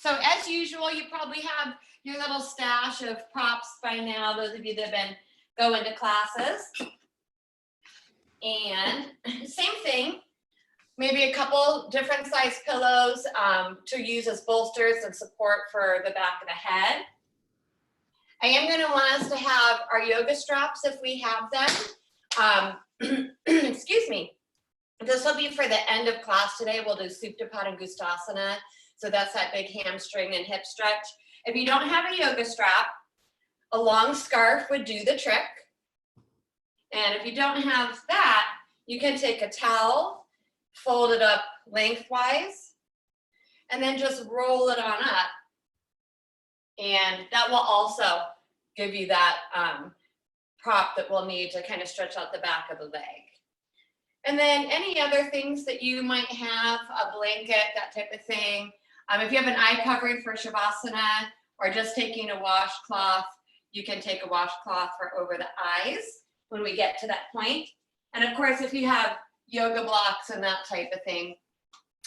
So as usual, you probably have your little stash of props by now, those of you that have been going to classes. And same thing, maybe a couple different size pillows to use as bolsters and support for the back of the head. I am going to want us to have our yoga straps if we have them. Excuse me. This will be for the end of class today. We'll do Supta Padangusthasana. So that's that big hamstring and hip stretch. If you don't have a yoga strap, a long scarf would do the trick. And if you don't have that, you can take a towel, fold it up lengthwise, and then just roll it on up. And that will also give you that prop that we'll need to kind of stretch out the back of the leg. And then any other things that you might have, a blanket, that type of thing. If you have an eye covering for Shavasana or just taking a washcloth, you can take a washcloth for over the eyes when we get to that point. And of course, if you have yoga blocks and that type of thing,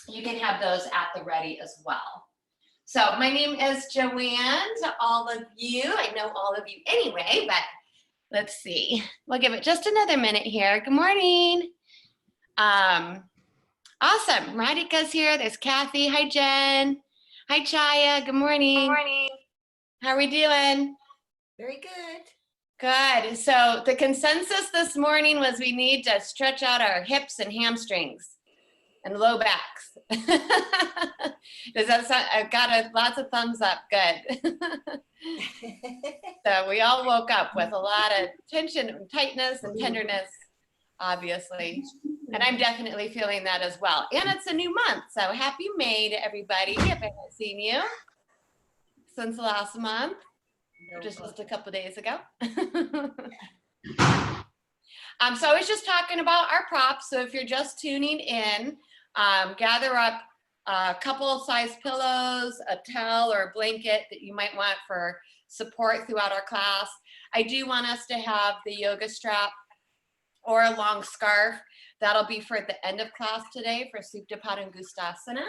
you can have those at the ready as well. So my name is Joanne to all of you. I know all of you anyway, but let's see. We'll give it just another minute here. Good morning. Awesome. Radhika's here. There's Kathy. Hi, Jen. Hi, Chaya. Good morning. Good morning. How are we doing? Very good. Good. So the consensus this morning was we need to stretch out our hips and hamstrings and low backs. Does that sound, I've got lots of thumbs up. Good. So we all woke up with a lot of tension and tightness and tenderness, obviously. And I'm definitely feeling that as well. And it's a new month, so happy May to everybody if I haven't seen you since last month, just a couple days ago. So I was just talking about our props. So if you're just tuning in, gather up a couple size pillows, a towel or a blanket that you might want for support throughout our class. I do want us to have the yoga strap or a long scarf. That'll be for at the end of class today for Supta Padangusthasana.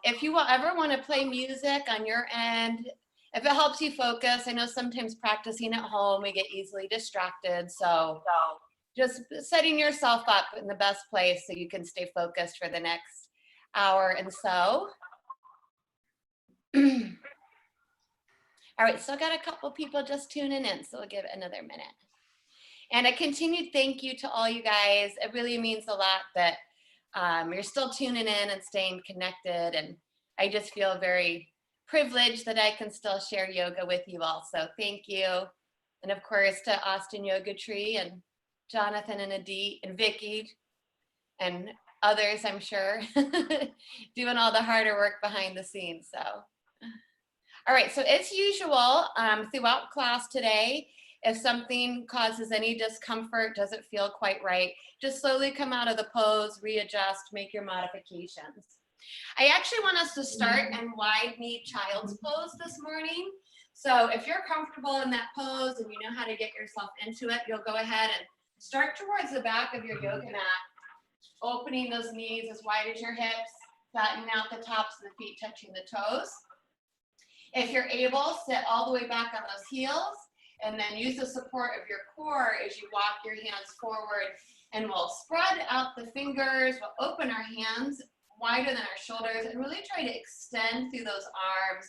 If you will ever want to play music on your end, if it helps you focus, I know sometimes practicing at home, we get easily distracted. So just setting yourself up in the best place so you can stay focused for the next hour and so. All right, still got a couple people just tuning in, so we'll give it another minute. And a continued thank you to all you guys. It really means a lot that you're still tuning in and staying connected. And I just feel very privileged that I can still share yoga with you all. So thank you. And of course to Austin Yoga Tree and Jonathan and Adit and Vicky and others, I'm sure, doing all the harder work behind the scenes. So, all right, so as usual, throughout class today, if something causes any discomfort, doesn't feel quite right, just slowly come out of the pose, readjust, make your modifications. I actually want us to start in wide knee child's pose this morning. So if you're comfortable in that pose and you know how to get yourself into it, you'll go ahead and start towards the back of your yoga mat, opening those knees as wide as your hips, flattening out the tops of the feet, touching the toes. If you're able, sit all the way back on those heels, and then use the support of your core as you walk your hands forward, and we'll spread out the fingers, we'll open our hands wider than our shoulders and really try to extend through those arms,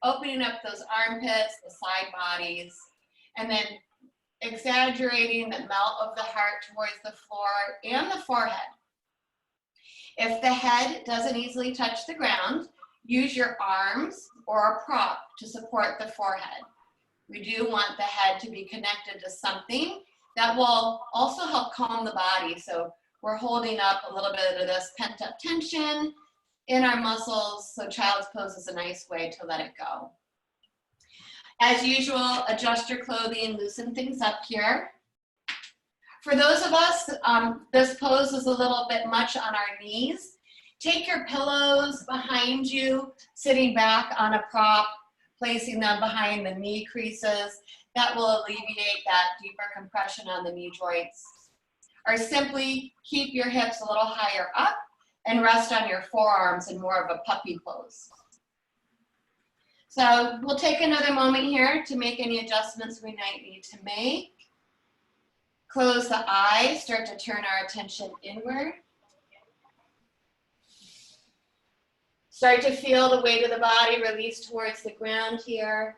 opening up those armpits, the side bodies, and then exaggerating the melt of the heart towards the floor and the forehead. If the head doesn't easily touch the ground, use your arms or a prop to support the forehead. We do want the head to be connected to something that will also help calm the body. So we're holding up a little bit of this pent up tension in our muscles. So child's pose is a nice way to let it go. As usual, adjust your clothing, loosen things up here. For those of us, this pose is a little bit much on our knees. Take your pillows behind you, sitting back on a prop, placing them behind the knee creases. That will alleviate that deeper compression on the knee joints. Or simply keep your hips a little higher up and rest on your forearms in more of a puppy pose. So we'll take another moment here to make any adjustments we might need to make. Close the eyes, start to turn our attention inward. Start to feel the weight of the body release towards the ground here.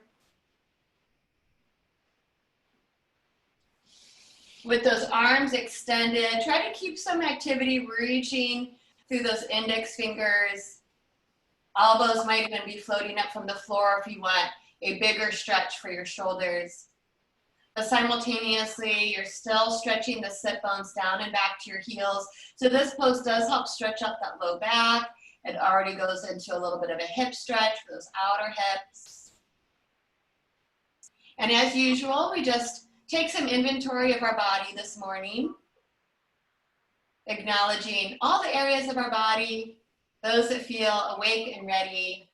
With those arms extended, try to keep some activity reaching through those index fingers. Elbows might even be floating up from the floor if you want a bigger stretch for your shoulders. But simultaneously, you're still stretching the sit bones down and back to your heels. So this pose does help stretch up that low back. It already goes into a little bit of a hip stretch for those outer hips. And as usual, we just take some inventory of our body this morning, acknowledging all the areas of our body, those that feel awake and ready,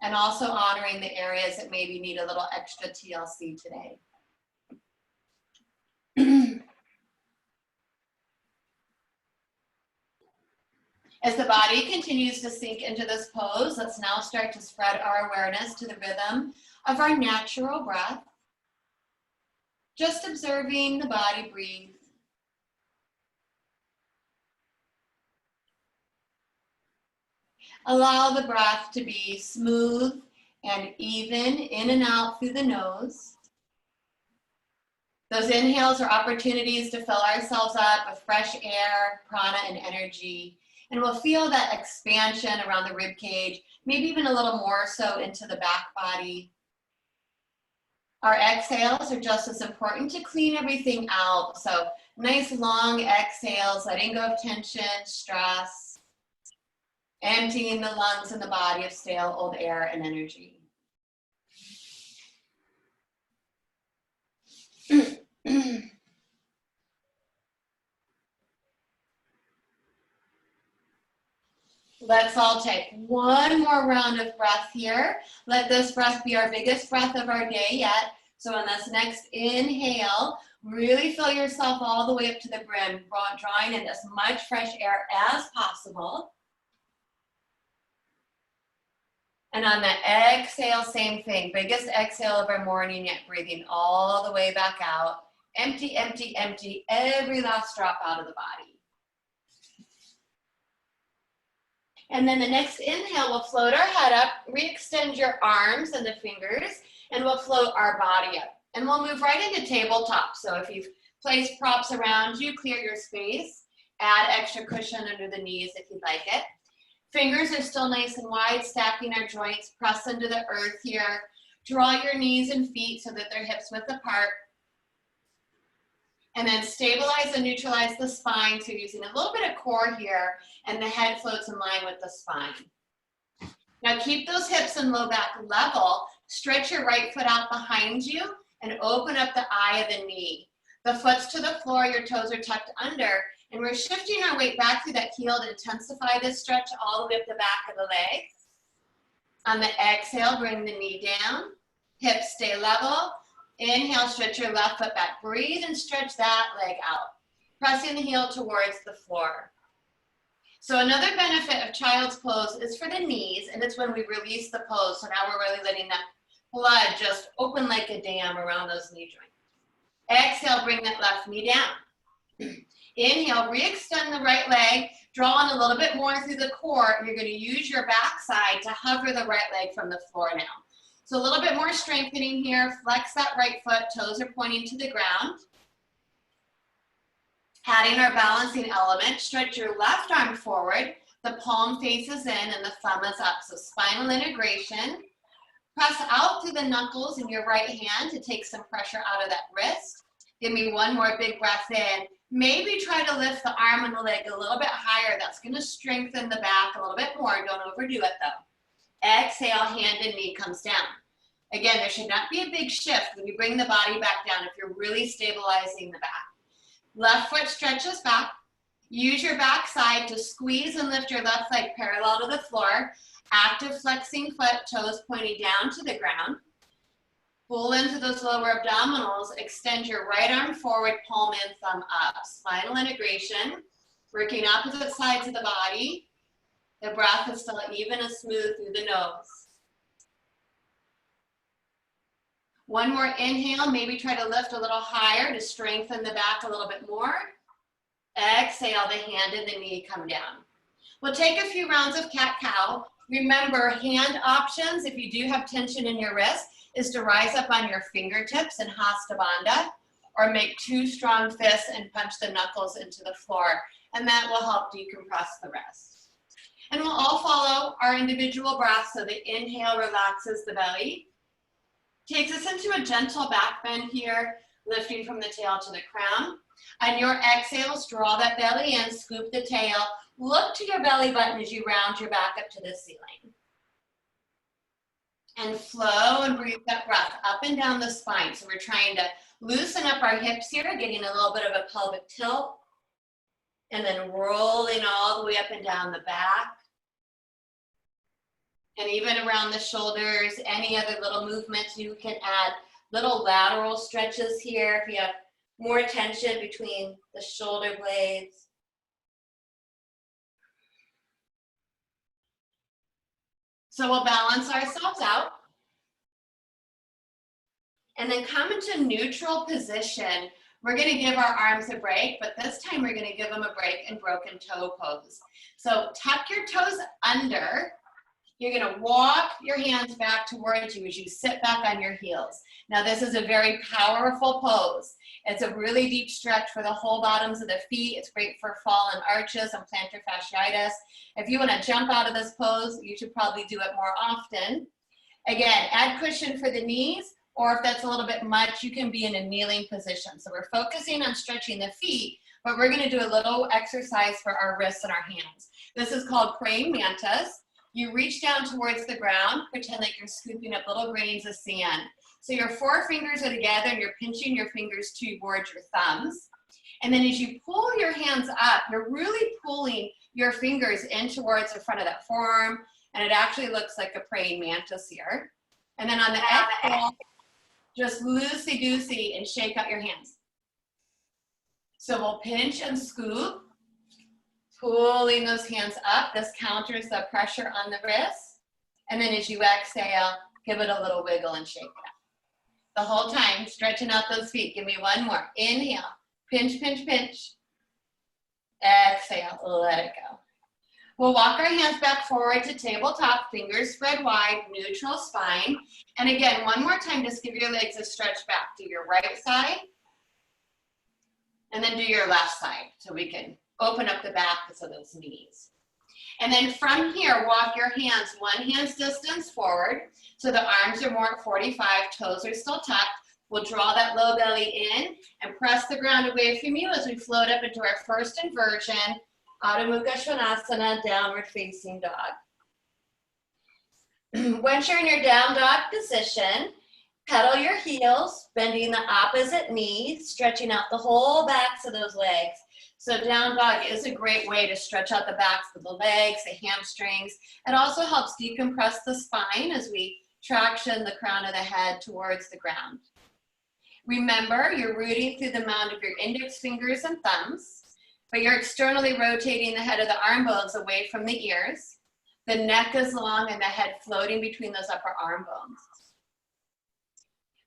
and also honoring the areas that maybe need a little extra TLC today. As the body continues to sink into this pose, let's now start to spread our awareness to the rhythm of our natural breath. Just observing the body breathe. Allow the breath to be smooth and even in and out through the nose. Those inhales are opportunities to fill ourselves up with fresh air, prana, and energy. And we'll feel that expansion around the rib cage, maybe even a little more so into the back body. Our exhales are just as important to clean everything out. So nice long exhales, letting go of tension, stress, emptying the lungs and the body of stale old air and energy. Let's all take one more round of breath here. Let this breath be our biggest breath of our day yet. So on this next inhale, really fill yourself all the way up to the brim, drawing in as much fresh air as possible. And on the exhale, same thing. Biggest exhale of our morning, yet breathing all the way back out. Empty, empty, empty, every last drop out of the body. And then the next inhale, we'll float our head up, re-extend your arms and the fingers, and we'll float our body up. And we'll move right into tabletop. So if you've placed props around you, clear your space. Add extra cushion under the knees if you'd like it. Fingers are still nice and wide, stacking our joints. Press into the earth here. Draw your knees and feet so that they're hips width apart. And then stabilize and neutralize the spine. So using a little bit of core here, and the head floats in line with the spine. Now keep those hips and low back level. Stretch your right foot out behind you and open up the eye of the knee. The foot's to the floor, your toes are tucked under, and we're shifting our weight back through that heel to intensify this stretch all the way up the back of the leg. On the exhale, bring the knee down, hips stay level. Inhale, stretch your left foot back. Breathe and stretch that leg out, pressing the heel towards the floor. So another benefit of child's pose is for the knees, and it's when we release the pose. So now we're really letting that blood just open like a dam around those knee joints. Exhale, bring that left knee down. Inhale, re-extend the right leg, draw on a little bit more through the core. You're going to use your backside to hover the right leg from the floor now. So a little bit more strengthening here. Flex that right foot, toes are pointing to the ground. Adding our balancing element, stretch your left arm forward, the palm faces in and the thumb is up. So spinal integration. Press out through the knuckles in your right hand to take some pressure out of that wrist. Give me one more big breath in. Maybe try to lift the arm and the leg a little bit higher. That's going to strengthen the back a little bit more. Don't overdo it though. Exhale, hand and knee comes down. Again, there should not be a big shift when you bring the body back down if you're really stabilizing the back. Left foot stretches back. Use your back side to squeeze and lift your left leg parallel to the floor. Active flexing foot, toes pointing down to the ground. Pull into those lower abdominals. Extend your right arm forward, palm in, thumb up. Spinal integration, working opposite sides of the body. The breath is still even and smooth through the nose. One more inhale, maybe try to lift a little higher to strengthen the back a little bit more. Exhale, the hand and the knee come down. We'll take a few rounds of cat-cow. Remember, hand options, if you do have tension in your wrist, is to rise up on your fingertips in Hasta Bandha, or make two strong fists and punch the knuckles into the floor, and that will help decompress the wrist. And we'll all follow our individual breaths, so the inhale relaxes the belly, takes us into a gentle back bend here, lifting from the tail to the crown. On your exhales, draw that belly in, scoop the tail, look to your belly button as you round your back up to the ceiling. And flow and breathe that breath up and down the spine. So we're trying to loosen up our hips here, getting a little bit of a pelvic tilt, and then rolling all the way up and down the back. And even around the shoulders, any other little movements, you can add little lateral stretches here if you have more tension between the shoulder blades. So we'll balance ourselves out and then come into neutral position. We're going to give our arms a break, but this time we're going to give them a break in broken toe pose. So tuck your toes under. You're going to walk your hands back towards you as you sit back on your heels. Now this is a very powerful pose. It's a really deep stretch for the whole bottoms of the feet. It's great for fallen arches and plantar fasciitis. If you want to jump out of this pose, you should probably do it more often. Again, add cushion for the knees, or if that's a little bit much, you can be in a kneeling position. So we're focusing on stretching the feet, but we're going to do a little exercise for our wrists and our hands. This is called praying mantis. You reach down towards the ground, pretend like you're scooping up little grains of sand. So your forefingers are together and you're pinching your fingers towards your thumbs. And then as you pull your hands up, you're really pulling your fingers in towards the front of that forearm, and it actually looks like a praying mantis here. And then on the exhale, just loosey-goosey and shake out your hands. So we'll pinch and scoop, pulling those hands up. This counters the pressure on the wrist. And then as you exhale, give it a little wiggle and shake it out. The whole time, stretching out those feet. Give me one more. Inhale, pinch, pinch, pinch. Exhale, let it go. We'll walk our hands back forward to tabletop, fingers spread wide, neutral spine. And again, one more time, just give your legs a stretch back. Do your right side, and then do your left side, so we can open up the back of those knees. And then from here, walk your hands one hand's distance forward, so the arms are more at 45, toes are still tucked. We'll draw that low belly in and press the ground away from you as we float up into our first inversion, Adho Mukha Svanasana, downward facing dog. Once you're in your down dog position, pedal your heels, bending the opposite knees, stretching out the whole backs of those legs. So down dog is a great way to stretch out the backs of the legs, the hamstrings. It also helps decompress the spine as we traction the crown of the head towards the ground. Remember, you're rooting through the mound of your index fingers and thumbs, but you're externally rotating the head of the arm bones away from the ears. The neck is long and the head floating between those upper arm bones.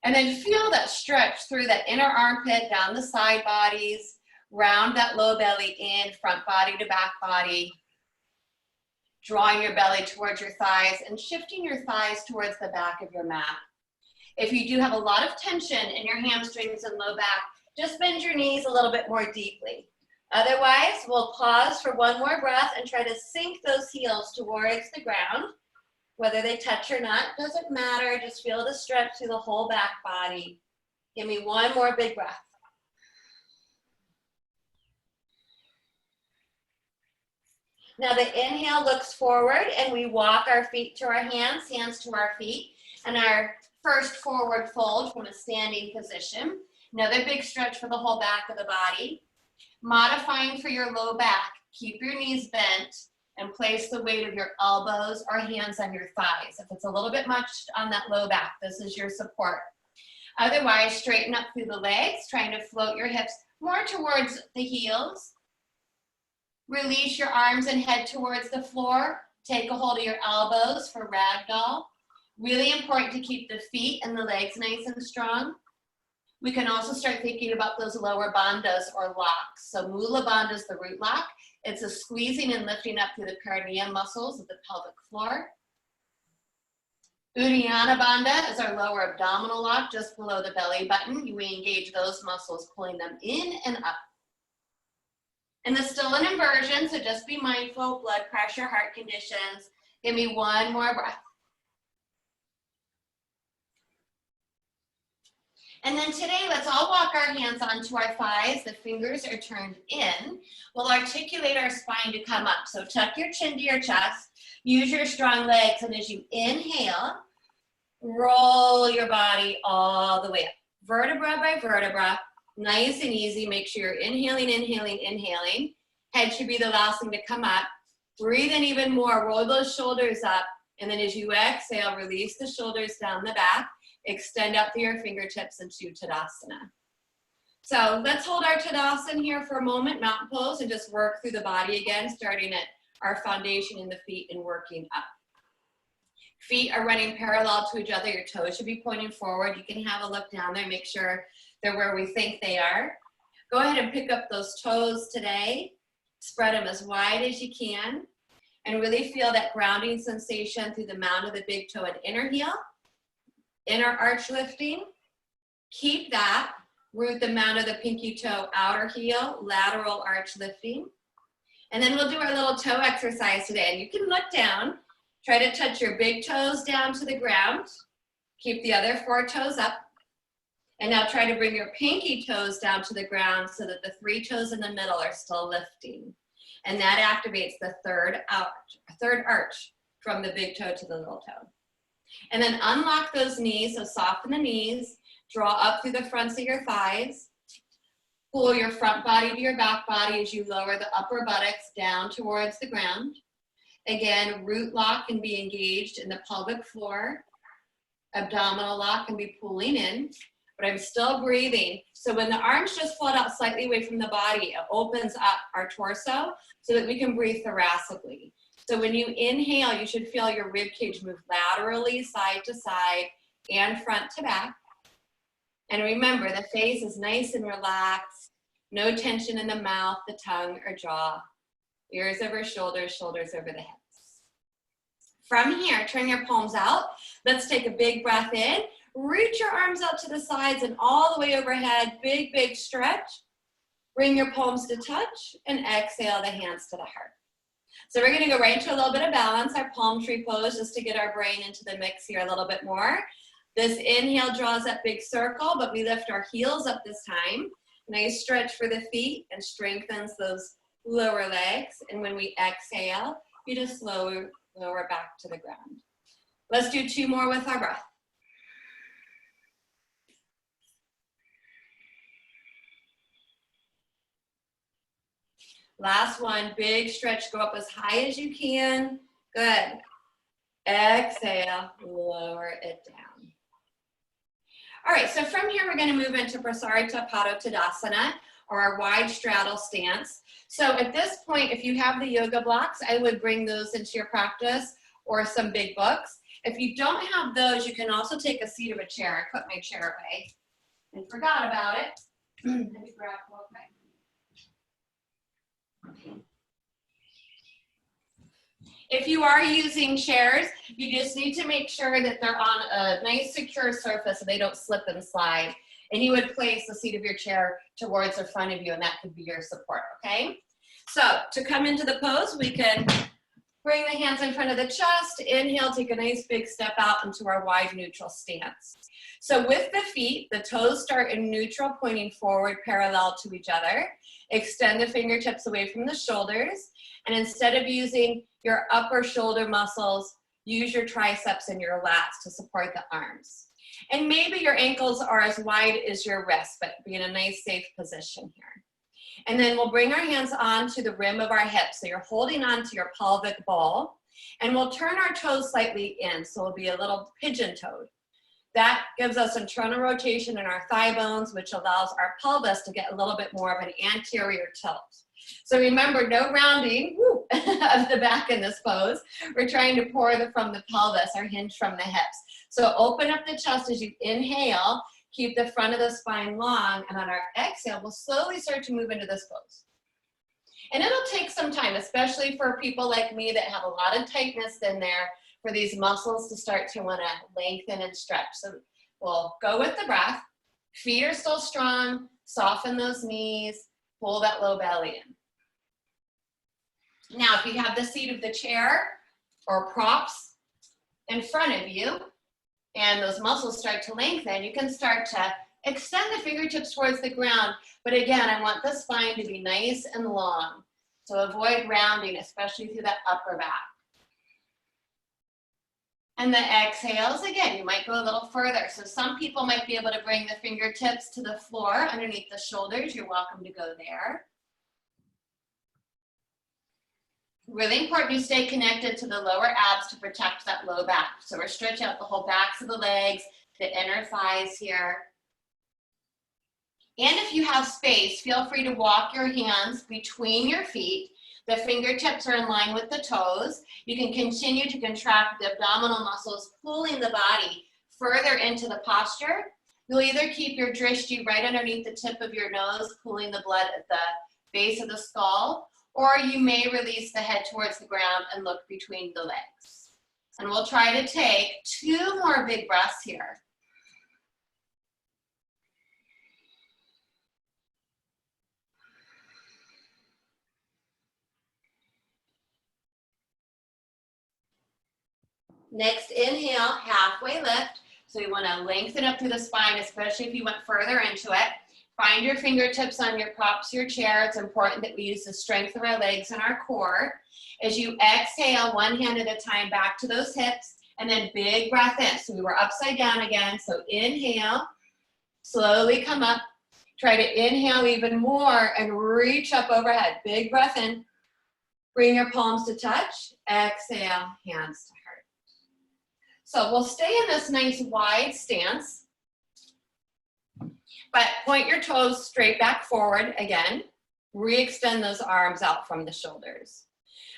And then feel that stretch through that inner armpit, down the side bodies, round that low belly in, front body to back body, drawing your belly towards your thighs and shifting your thighs towards the back of your mat. If you do have a lot of tension in your hamstrings and low back, just bend your knees a little bit more deeply. Otherwise, we'll pause for one more breath and try to sink those heels towards the ground. Whether they touch or not, doesn't matter. Just feel the stretch through the whole back body. Give me one more big breath. Now the inhale looks forward and we walk our feet to our hands, hands to our feet, and our first forward fold from a standing position. Another big stretch for the whole back of the body. Modifying for your low back, keep your knees bent and place the weight of your elbows or hands on your thighs. If it's a little bit much on that low back, this is your support. Otherwise, straighten up through the legs, trying to float your hips more towards the heels. Release your arms and head towards the floor. Take a hold of your elbows for ragdoll. Really important to keep the feet and the legs nice and strong. We can also start thinking about those lower bandhas or locks. So Mula Bandha is the root lock. It's a squeezing and lifting up through the perineum muscles of the pelvic floor. Uddiyana Bandha is our lower abdominal lock just below the belly button. We engage those muscles, pulling them in and up. And the still an inversion, so just be mindful, blood pressure, heart conditions. Give me one more breath. And then today, let's all walk our hands onto our thighs. The fingers are turned in. We'll articulate our spine to come up. So tuck your chin to your chest. Use your strong legs. And as you inhale, roll your body all the way up. Vertebra by vertebra. Nice and easy. Make sure you're inhaling, inhaling, inhaling. Head should be the last thing to come up. Breathe in even more. Roll those shoulders up. And then as you exhale, release the shoulders down the back. Extend out through your fingertips into Tadasana. So let's hold our Tadasana here for a moment, mountain pose, and just work through the body again, starting at our foundation in the feet and working up. Feet are running parallel to each other. Your toes should be pointing forward. You can have a look down there, make sure they're where we think they are. Go ahead and pick up those toes today. Spread them as wide as you can. And really feel that grounding sensation through the mound of the big toe and inner heel. Inner arch lifting, keep that. Root the mound of the pinky toe, outer heel, lateral arch lifting. And then we'll do our little toe exercise today. And you can look down, try to touch your big toes down to the ground. Keep the other 4 toes up. And now try to bring your pinky toes down to the ground so that the 3 toes in the middle are still lifting. And that activates the third arch from the big toe to the little toe. And then unlock those knees, so soften the knees, draw up through the fronts of your thighs, pull your front body to your back body as you lower the upper buttocks down towards the ground. Again, root lock can be engaged in the pelvic floor, abdominal lock can be pulling in, but I'm still breathing. So when the arms just float out slightly away from the body, it opens up our torso so that we can breathe thoracically. So when you inhale, you should feel your rib cage move laterally, side to side, and front to back. And remember, the face is nice and relaxed. No tension in the mouth, the tongue, or jaw. Ears over shoulders, shoulders over the hips. From here, turn your palms out. Let's take a big breath in. Reach your arms out to the sides and all the way overhead. Big, big stretch. Bring your palms to touch and exhale the hands to the heart. So we're going to go right into a little bit of balance, our palm tree pose, just to get our brain into the mix here a little bit more. This inhale draws that big circle, but we lift our heels up this time. Nice stretch for the feet and strengthens those lower legs. And when we exhale, you just lower back to the ground. Let's do 2 more with our breath. Last one, big stretch, go up as high as you can. Good. Exhale, lower it down. All right, so from here, we're gonna move into Prasarita Padottanasana, or our wide straddle stance. So at this point, if you have the yoga blocks, I would bring those into your practice or some big books. If you don't have those, you can also take a seat of a chair. I put my chair away and forgot about it. Let me grab one quick. If you are using chairs, you just need to make sure that they're on a nice secure surface so they don't slip and slide. And you would place the seat of your chair towards the front of you, and that could be your support, okay? So to come into the pose, we can bring the hands in front of the chest, inhale, take a nice big step out into our wide neutral stance. So with the feet, the toes start in neutral, pointing forward parallel to each other. Extend the fingertips away from the shoulders. And instead of using your upper shoulder muscles, use your triceps and your lats to support the arms. And maybe your ankles are as wide as your wrists, but be in a nice safe position here. And then we'll bring our hands onto the rim of our hips. So you're holding onto your pelvic ball, and we'll turn our toes slightly in. So we'll be a little pigeon-toed. That gives us internal rotation in our thigh bones, which allows our pelvis to get a little bit more of an anterior tilt. So remember, no rounding. Woo. of the back in this pose. We're trying to pour from the pelvis or hinge from the hips. So open up the chest as you inhale, keep the front of the spine long, and on our exhale, we'll slowly start to move into this pose. And it'll take some time, especially for people like me that have a lot of tightness in there, for these muscles to start to want to lengthen and stretch. So we'll go with the breath. Feet are still strong. Soften those knees. Pull that low belly in. Now, if you have the seat of the chair or props in front of you, and those muscles start to lengthen, you can start to extend the fingertips towards the ground. But again, I want the spine to be nice and long. So avoid rounding, especially through that upper back. And the exhales, again, you might go a little further. So some people might be able to bring the fingertips to the floor underneath the shoulders. You're welcome to go there. Really important you stay connected to the lower abs to protect that low back. So we're stretching out the whole backs of the legs, the inner thighs here. And if you have space, feel free to walk your hands between your feet. The fingertips are in line with the toes. You can continue to contract the abdominal muscles, pulling the body further into the posture. You'll either keep your drishti right underneath the tip of your nose, pulling the blood at the base of the skull, or you may release the head towards the ground and look between the legs. And we'll try to take 2 more big breaths here. Next, inhale, halfway lift. So you want to lengthen up through the spine, especially if you went further into it. Find your fingertips on your props, your chair. It's important that we use the strength of our legs and our core. As you exhale, one hand at a time back to those hips, and then big breath in. So we were upside down again. So inhale, slowly come up. Try to inhale even more and reach up overhead. Big breath in. Bring your palms to touch. Exhale, hands to heart. So we'll stay in this nice wide stance, but point your toes straight back forward again. Re-extend those arms out from the shoulders.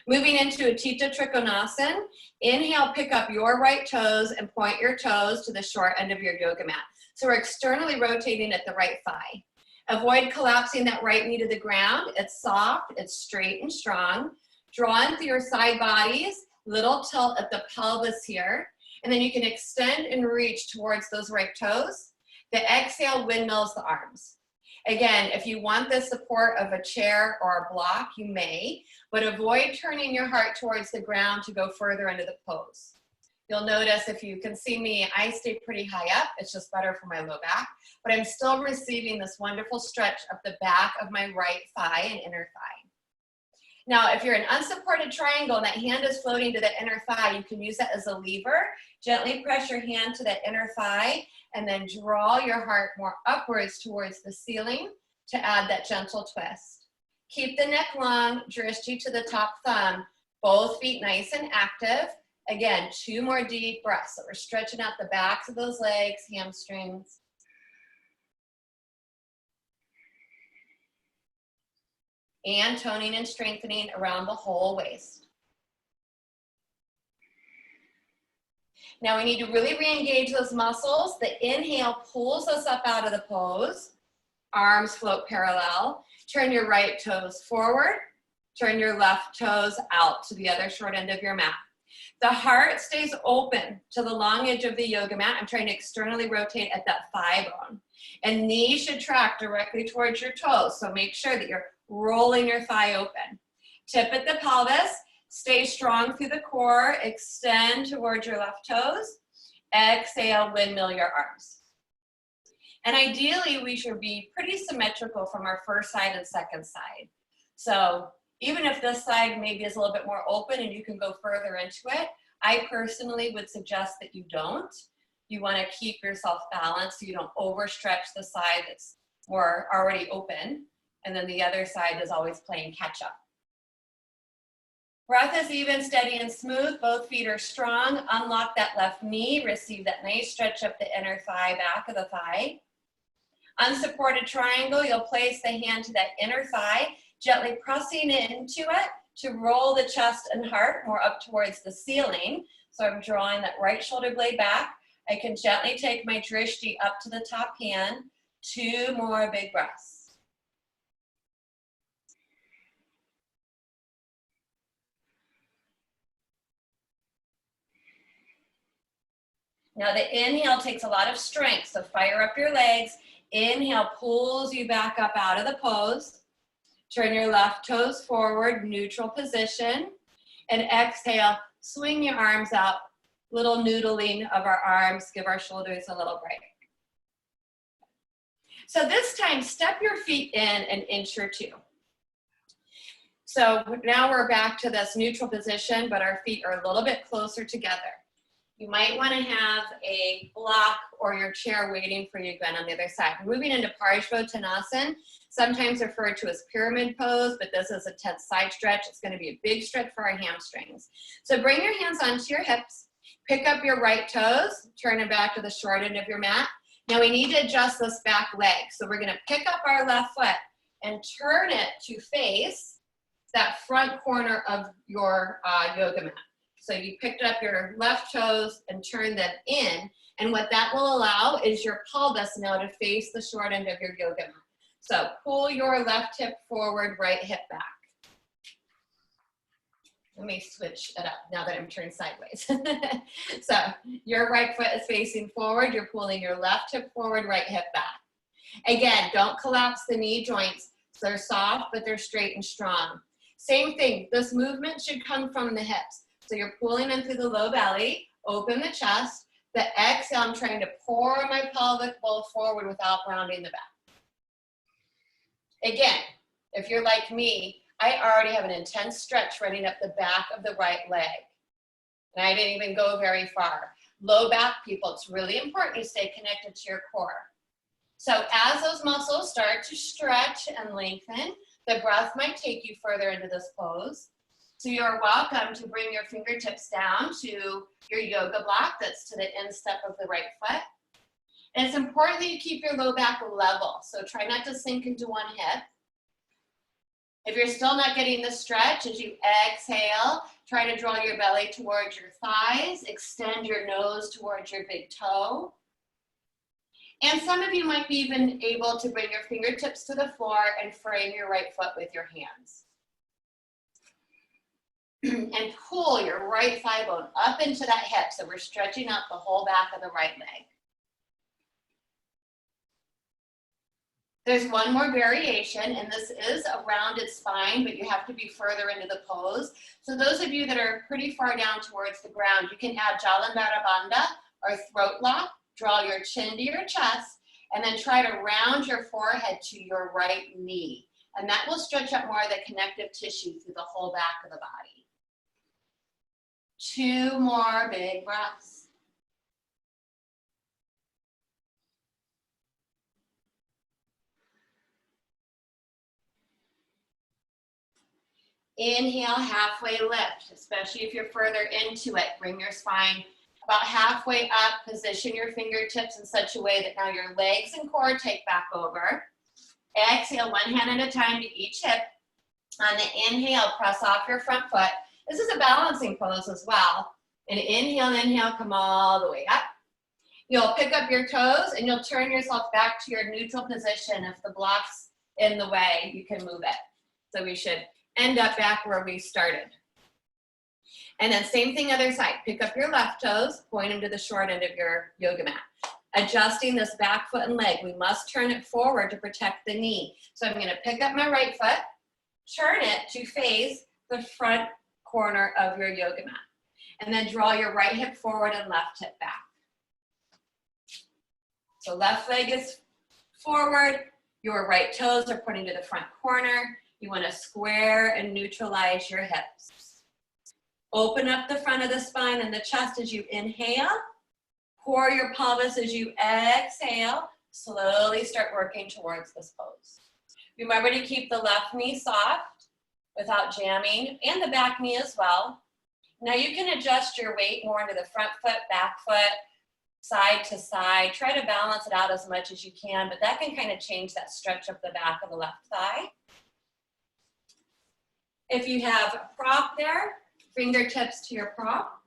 Moving into Utthita Trikonasana, inhale, pick up your right toes and point your toes to the short end of your yoga mat. So we're externally rotating at the right thigh. Avoid collapsing that right knee to the ground. It's soft, it's straight and strong. Draw in through your side bodies, little tilt at the pelvis here. And then you can extend and reach towards those right toes. The exhale windmills the arms. Again, if you want the support of a chair or a block, you may, but avoid turning your heart towards the ground to go further into the pose. You'll notice if you can see me, I stay pretty high up. It's just better for my low back, but I'm still receiving this wonderful stretch of the back of my right thigh and inner thigh. Now, if you're an unsupported triangle and that hand is floating to the inner thigh, you can use that as a lever. Gently press your hand to that inner thigh and then draw your heart more upwards towards the ceiling to add that gentle twist. Keep the neck long, drishti to the top thumb, both feet nice and active. Again, 2 more deep breaths. So we're stretching out the backs of those legs, hamstrings. And toning and strengthening around the whole waist. Now we need to really re-engage those muscles. The inhale pulls us up out of the pose. Arms float parallel. Turn your right toes forward. Turn your left toes out to the other short end of your mat. The heart stays open to the long edge of the yoga mat. I'm trying to externally rotate at that thigh bone. And knees should track directly towards your toes. So make sure that you're rolling your thigh open. Tip at the pelvis. Stay strong through the core. Extend towards your left toes. Exhale, windmill your arms. And ideally, we should be pretty symmetrical from our first side and second side. So even if this side maybe is a little bit more open and you can go further into it, I personally would suggest that you don't. You want to keep yourself balanced so you don't overstretch the side that's more already open, and then the other side is always playing catch up. Breath is even, steady, and smooth. Both feet are strong. Unlock that left knee. Receive that nice stretch up the inner thigh, back of the thigh. Unsupported triangle, you'll place the hand to that inner thigh, gently pressing into it to roll the chest and heart more up towards the ceiling. So I'm drawing that right shoulder blade back. I can gently take my drishti up to the top hand. 2 more big breaths. Now the inhale takes a lot of strength, so fire up your legs. Inhale pulls you back up out of the pose. Turn your left toes forward, neutral position. And exhale, swing your arms out. Little noodling of our arms, give our shoulders a little break. So this time, step your feet in an inch or 2. So now we're back to this neutral position, but our feet are a little bit closer together. You might want to have a block or your chair waiting for you again on the other side. We're moving into Parshvottanasana, sometimes referred to as pyramid pose, but this is a tense side stretch. It's going to be a big stretch for our hamstrings. So bring your hands onto your hips, pick up your right toes, turn it back to the short end of your mat. Now we need to adjust this back leg. So we're going to pick up our left foot and turn it to face that front corner of your yoga mat. So you picked up your left toes and turned them in. And what that will allow is your pelvis now to face the short end of your yoga mat. So pull your left hip forward, right hip back. Let me switch it up now that I'm turned sideways. So your right foot is facing forward. You're pulling your left hip forward, right hip back. Again, don't collapse the knee joints. So they're soft, but they're straight and strong. Same thing, this movement should come from the hips. So you're pulling in through the low belly, open the chest. The exhale, I'm trying to pour my pelvic bowl forward without rounding the back. Again, if you're like me, I already have an intense stretch running up the back of the right leg. And I didn't even go very far. Low back people, it's really important you stay connected to your core. So as those muscles start to stretch and lengthen, the breath might take you further into this pose. So you're welcome to bring your fingertips down to your yoga block that's to the instep of the right foot. And it's important that you keep your low back level. So try not to sink into one hip. If you're still not getting the stretch, as you exhale, try to draw your belly towards your thighs, extend your nose towards your big toe. And some of you might be even able to bring your fingertips to the floor and frame your right foot with your hands. And pull your right thigh bone up into that hip, so we're stretching out the whole back of the right leg. There's one more variation, and this is a rounded spine, but you have to be further into the pose. So those of you that are pretty far down towards the ground, you can add Jalandhara Bandha or throat lock, draw your chin to your chest, and then try to round your forehead to your right knee. And that will stretch out more of the connective tissue through the whole back of the body. 2 more big breaths. Inhale, halfway lift, especially if you're further into it. Bring your spine about halfway up. Position your fingertips in such a way that now your legs and core take back over. Exhale, one hand at a time to each hip. On the inhale, press off your front foot. This is a balancing pose as well. And inhale, come all the way up. You'll pick up your toes and you'll turn yourself back to your neutral position. If the block's in the way, you can move it. So we should end up back where we started. And then same thing other side. Pick up your left toes, point them to the short end of your yoga mat. Adjusting this back foot and leg. We must turn it forward to protect the knee. So I'm gonna pick up my right foot, turn it to face the front corner of your yoga mat. And then draw your right hip forward and left hip back. So left leg is forward, your right toes are pointing to the front corner. You want to square and neutralize your hips. Open up the front of the spine and the chest as you inhale. Pour your pelvis as you exhale. Slowly start working towards this pose. Remember to keep the left knee soft without jamming, and the back knee as well. Now you can adjust your weight more into the front foot, back foot, side to side. Try to balance it out as much as you can, but that can kind of change that stretch of the back of the left thigh. If you have a prop there, fingertips to your prop.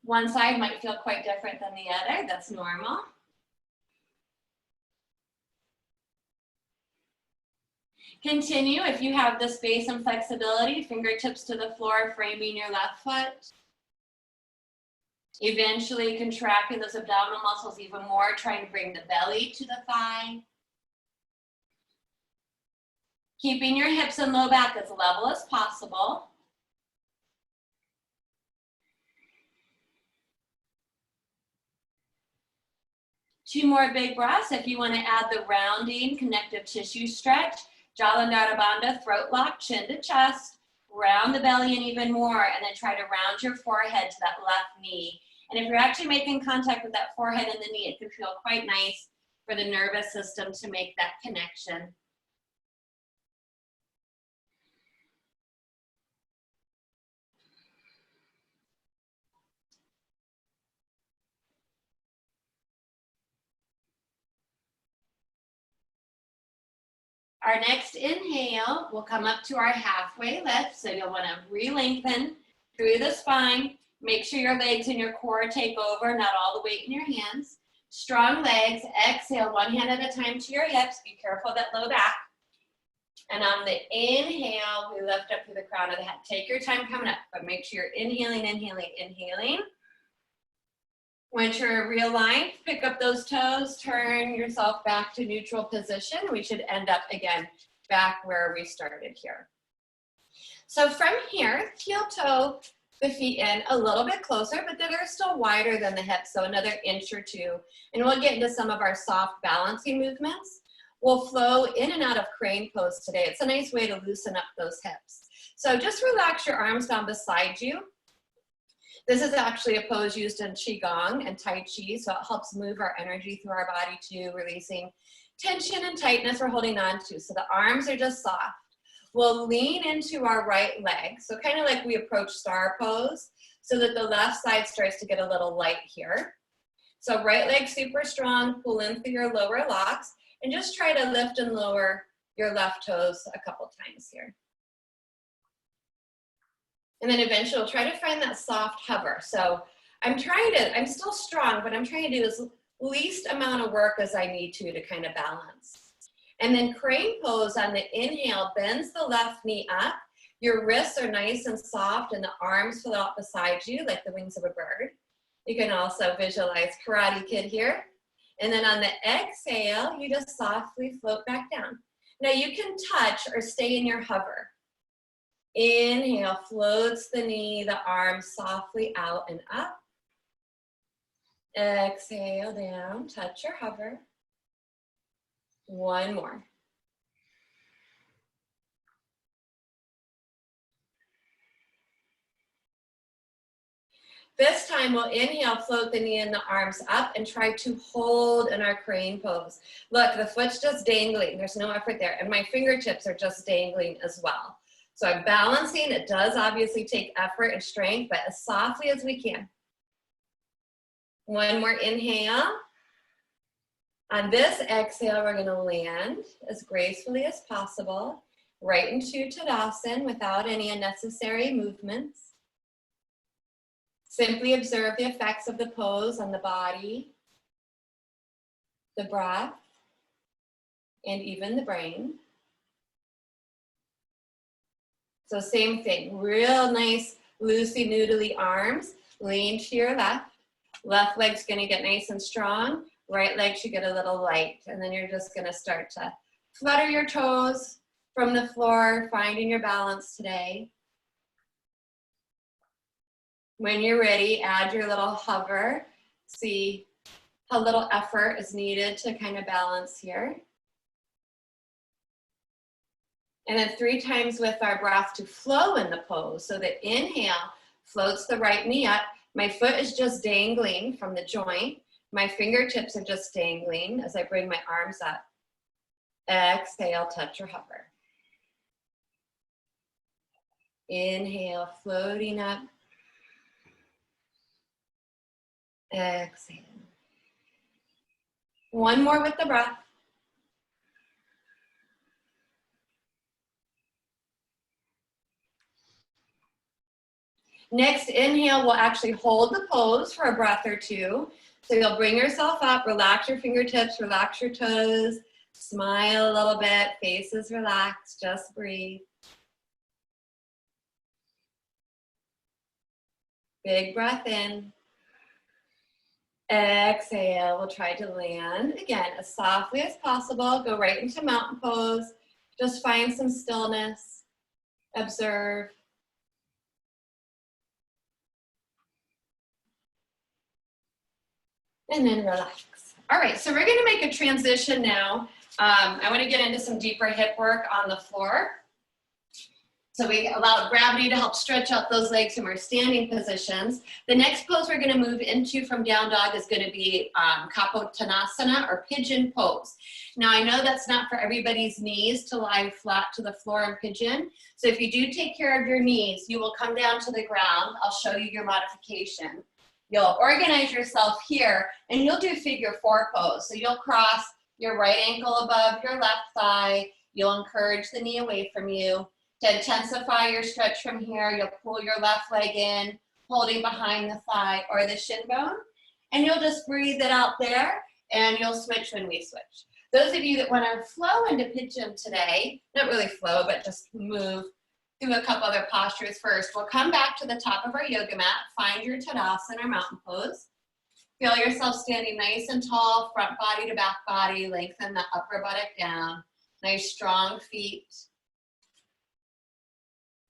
One side might feel quite different than the other. That's normal. Continue if you have the space and flexibility, fingertips to the floor, framing your left foot. Eventually contracting those abdominal muscles even more, trying to bring the belly to the thigh. Keeping your hips and low back as level as possible. Two more big breaths. If you want to add the rounding connective tissue stretch, Jalandhara Bandha, throat lock, chin to chest, round the belly in even more, and then try to round your forehead to that left knee. And if you're actually making contact with that forehead and the knee, it can feel quite nice for the nervous system to make that connection. Our next inhale, we'll come up to our halfway lift. So you'll want to re-lengthen through the spine. Make sure your legs and your core take over, not all the weight in your hands. Strong legs. Exhale, one hand at a time to your hips. Be careful of that low back. And on the inhale, we lift up through the crown of the head. Take your time coming up, but make sure you're inhaling, inhaling, inhaling. Once you're realigned, pick up those toes, turn yourself back to neutral position. We should end up again back where we started here. So from here, heel toe the feet in a little bit closer, but they're still wider than the hips, so another inch or two. And we'll get into some of our soft balancing movements. We'll flow in and out of crane pose today. It's a nice way to loosen up those hips. So just relax your arms down beside you. This is actually a pose used in Qigong and Tai Chi, so it helps move our energy through our body too, releasing tension and tightness we're holding on to. So the arms are just soft. We'll lean into our right leg, so kind of like we approach star pose, so that the left side starts to get a little light here. So right leg super strong, pull in through your lower locks, and just try to lift and lower your left toes a couple times here. And then eventually we'll try to find that soft hover. So I'm still strong, but I'm trying to do as least amount of work as I need to kind of balance. And then crane pose on the inhale, bends the left knee up. Your wrists are nice and soft and the arms float out beside you like the wings of a bird. You can also visualize Karate Kid here. And then on the exhale, you just softly float back down. Now you can touch or stay in your hover. Inhale, floats the knee, the arm softly out and up. Exhale down, touch or hover. One more. This time we'll inhale, float the knee and the arms up and try to hold in our crane pose. Look, the foot's just dangling. There's no effort there. And my fingertips are just dangling as well. So I'm balancing. It does obviously take effort and strength, but as softly as we can. One more inhale. On this exhale, we're gonna land as gracefully as possible, right into Tadasana without any unnecessary movements. Simply observe the effects of the pose on the body, the breath, and even the brain. So same thing, real nice loosey-noodly arms, lean to your left. Left leg's gonna get nice and strong, right leg should get a little light, and then you're just gonna start to flutter your toes from the floor, finding your balance today. When you're ready, add your little hover. See how little effort is needed to kind of balance here. And then 3 times with our breath to flow in the pose. So the inhale floats the right knee up. My foot is just dangling from the joint. My fingertips are just dangling as I bring my arms up. Exhale, touch or hover. Inhale, floating up. Exhale. One more with the breath. Next inhale, we'll actually hold the pose for a breath or two. So you'll bring yourself up, relax your fingertips, relax your toes, smile a little bit, face is relaxed, just breathe. Big breath in. Exhale, we'll try to land. Again, as softly as possible, go right into mountain pose. Just find some stillness, observe. And then relax. All right, so we're gonna make a transition now. I wanna get into some deeper hip work on the floor. So we allow gravity to help stretch out those legs from our standing positions. The next pose we're gonna move into from down dog is gonna be Kapotanasana or pigeon pose. Now I know that's not for everybody's knees to lie flat to the floor and pigeon. So if you do take care of your knees, you will come down to the ground. I'll show you your modification. You'll organize yourself here and you'll do figure four pose. So you'll cross your right ankle above your left thigh. You'll encourage the knee away from you. To intensify your stretch from here, you'll pull your left leg in, holding behind the thigh or the shin bone. And you'll just breathe it out there and you'll switch when we switch. Those of you that want to flow into pigeon today, not really flow, but just move through a couple other postures first. We'll come back to the top of our yoga mat, find your Tadasana or mountain pose. Feel yourself standing nice and tall, front body to back body, lengthen the upper buttock down. Nice strong feet.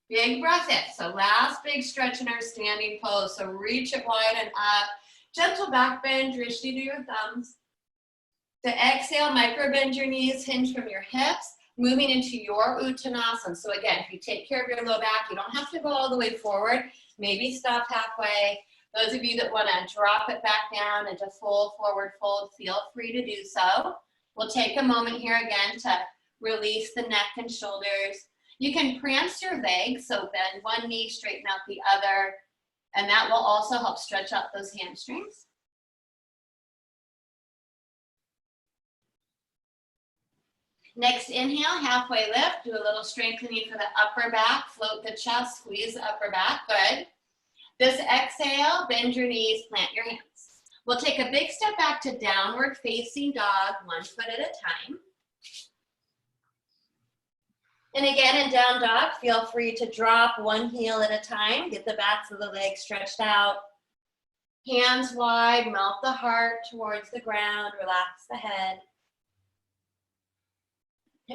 Big breath in. So last big stretch in our standing pose. So reach it wide and up. Gentle back bend, drishti to your thumbs. To exhale, micro bend your knees, hinge from your hips. Moving into your Uttanasana. So again, if you take care of your low back, you don't have to go all the way forward. Maybe stop halfway. Those of you that want to drop it back down and just fold forward, fold, feel free to do so. We'll take a moment here again to release the neck and shoulders. You can prance your legs, so bend one knee, straighten out the other, and that will also help stretch out those hamstrings. Next inhale, halfway lift, do a little strengthening for the upper back, float the chest, squeeze the upper back, good. This exhale, bend your knees, plant your hands. We'll take a big step back to downward facing dog, 1 foot at a time. And again, in down dog, feel free to drop one heel at a time, get the backs of the legs stretched out. Hands wide, melt the heart towards the ground, relax the head.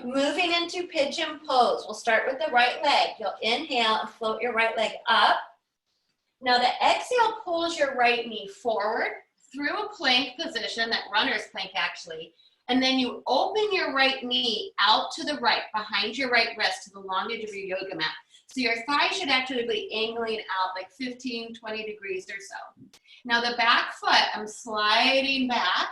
Moving into pigeon pose. We'll start with the right leg. You'll inhale and float your right leg up. Now the exhale pulls your right knee forward through a plank position, that runner's plank actually, and then you open your right knee out to the right, behind your right wrist to the long edge of your yoga mat. So your thigh should actually be angling out like 15, 20 degrees or so. Now the back foot, I'm sliding back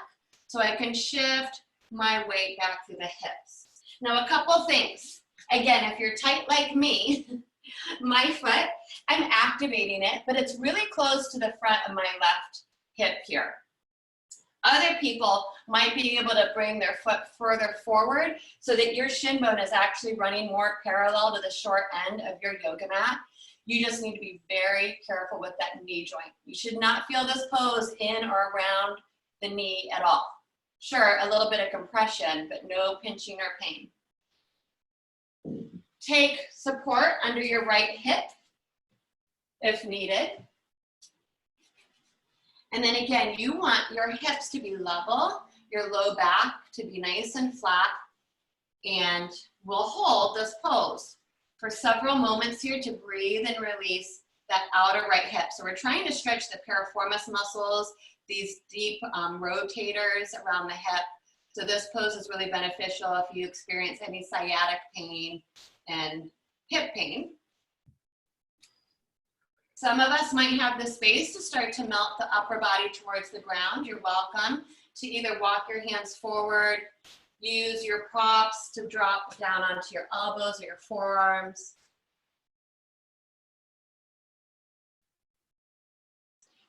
so I can shift my weight back through the hips. Now a couple things. Again, if you're tight like me, my foot, I'm activating it, but it's really close to the front of my left hip here. Other people might be able to bring their foot further forward so that your shin bone is actually running more parallel to the short end of your yoga mat. You just need to be very careful with that knee joint. You should not feel this pose in or around the knee at all. Sure, a little bit of compression, but no pinching or pain. Take support under your right hip if needed. And then again, you want your hips to be level, your low back to be nice and flat, and we'll hold this pose for several moments here to breathe and release that outer right hip. So we're trying to stretch the piriformis muscles, these deep rotators around the hip. So this pose is really beneficial if you experience any sciatic pain and hip pain. Some of us might have the space to start to melt the upper body towards the ground. You're welcome to either walk your hands forward, use your props to drop down onto your elbows or your forearms.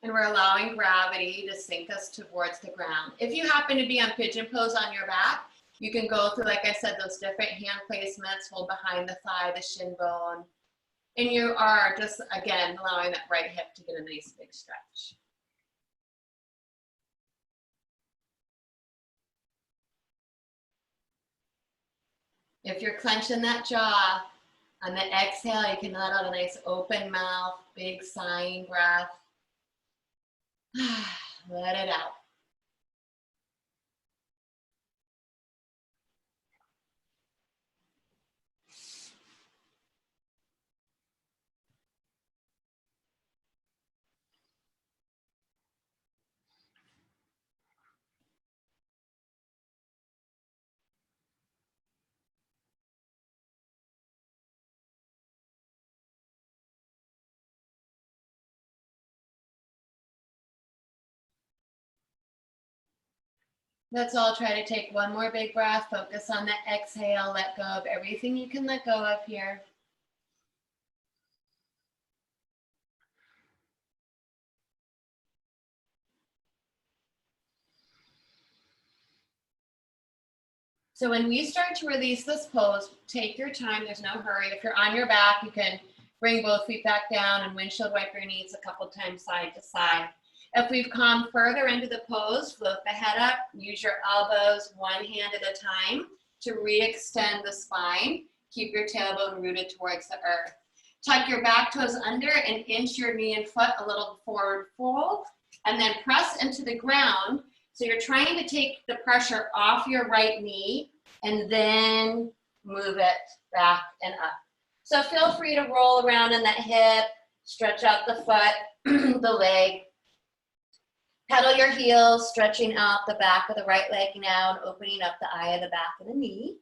And we're allowing gravity to sink us towards the ground. If you happen to be on pigeon pose on your back, you can go through, like I said, those different hand placements, hold behind the thigh, the shin bone. And you are just, again, allowing that right hip to get a nice big stretch. If you're clenching that jaw, on the exhale, you can let out a nice open mouth, big sighing breath. Let it out. Let's all try to take one more big breath. Focus on the exhale. Let go of everything you can let go of here. So when we start to release this pose, take your time. There's no hurry. If you're on your back, you can bring both feet back down and windshield wipe your knees a couple times side to side. If we've come further into the pose, float the head up. Use your elbows one hand at a time to re-extend the spine. Keep your tailbone rooted towards the earth. Tuck your back toes under and inch your knee and foot a little forward fold, and then press into the ground. So you're trying to take the pressure off your right knee and then move it back and up. So feel free to roll around in that hip, stretch out the foot, the leg. Pedal your heels, stretching out the back of the right leg now and opening up the eye of the back of the knee.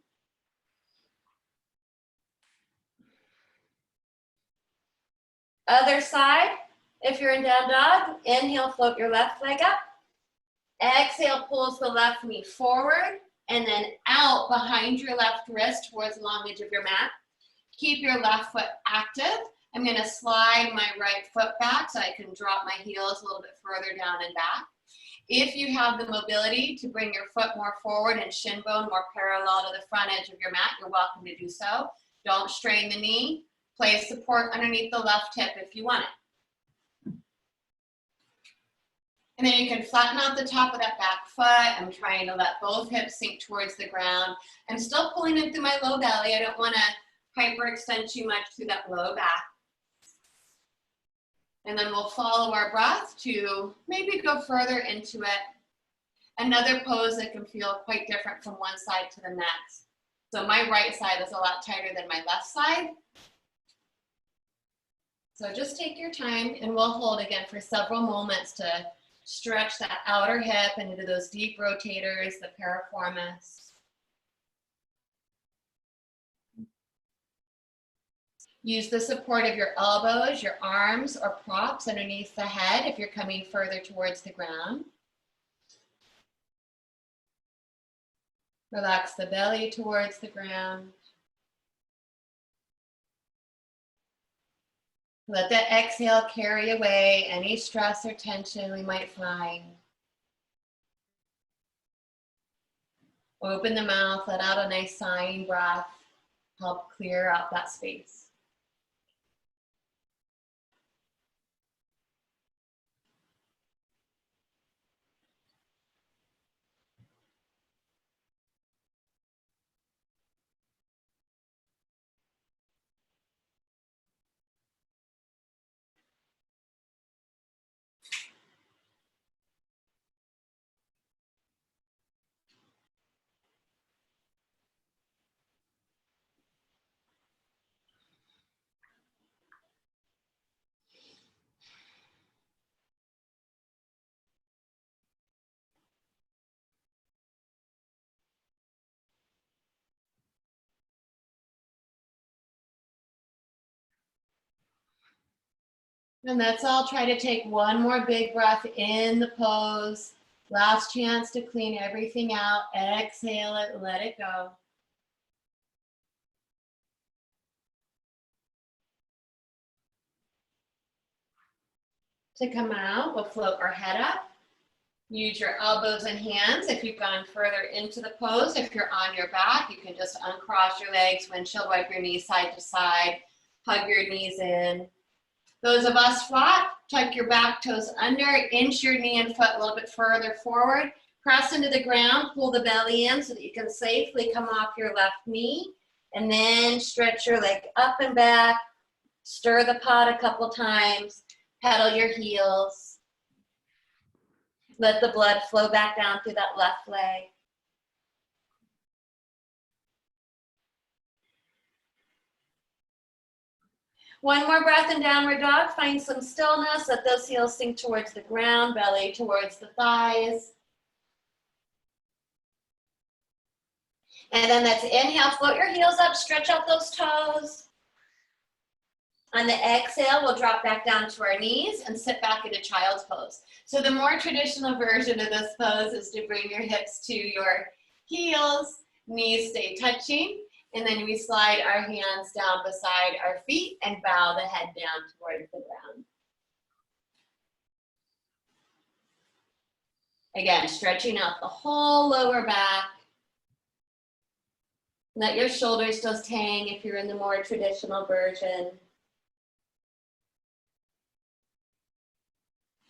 Other side, if you're in down dog, inhale, float your left leg up. Exhale, pulls the left knee forward and then out behind your left wrist towards the long edge of your mat. Keep your left foot active. I'm going to slide my right foot back so I can drop my heels a little bit further down and back. If you have the mobility to bring your foot more forward and shin bone more parallel to the front edge of your mat, you're welcome to do so. Don't strain the knee. Place support underneath the left hip if you want it. And then you can flatten out the top of that back foot. I'm trying to let both hips sink towards the ground. I'm still pulling in through my low belly. I don't want to hyperextend too much through that low back. And then we'll follow our breath to maybe go further into it. Another pose that can feel quite different from one side to the next. So my right side is a lot tighter than my left side. So just take your time and we'll hold again for several moments to stretch that outer hip into those deep rotators, the piriformis. Use the support of your elbows, your arms, or props underneath the head if you're coming further towards the ground. Relax the belly towards the ground. Let the exhale carry away any stress or tension we might find. Open the mouth, let out a nice sighing breath. Help clear out that space. And let's all try to take one more big breath in the pose. Last chance to clean everything out. Exhale it, let it go. To come out, we'll float our head up. Use your elbows and hands if you've gone further into the pose. If you're on your back, you can just uncross your legs, windshield wipe your knees side to side. Hug your knees in. Those of us flat, tuck your back toes under, inch your knee and foot a little bit further forward. Press into the ground, pull the belly in so that you can safely come off your left knee. And then stretch your leg up and back. Stir the pot a couple times. Pedal your heels. Let the blood flow back down through that left leg. One more breath in downward dog. Find some stillness. Let those heels sink towards the ground, belly towards the thighs. And then let's inhale, float your heels up, stretch out those toes. On the exhale, we'll drop back down to our knees and sit back into child's pose. So the more traditional version of this pose is to bring your hips to your heels, knees stay touching. And then we slide our hands down beside our feet and bow the head down towards the ground. Again, stretching out the whole lower back. Let your shoulders just hang if you're in the more traditional version.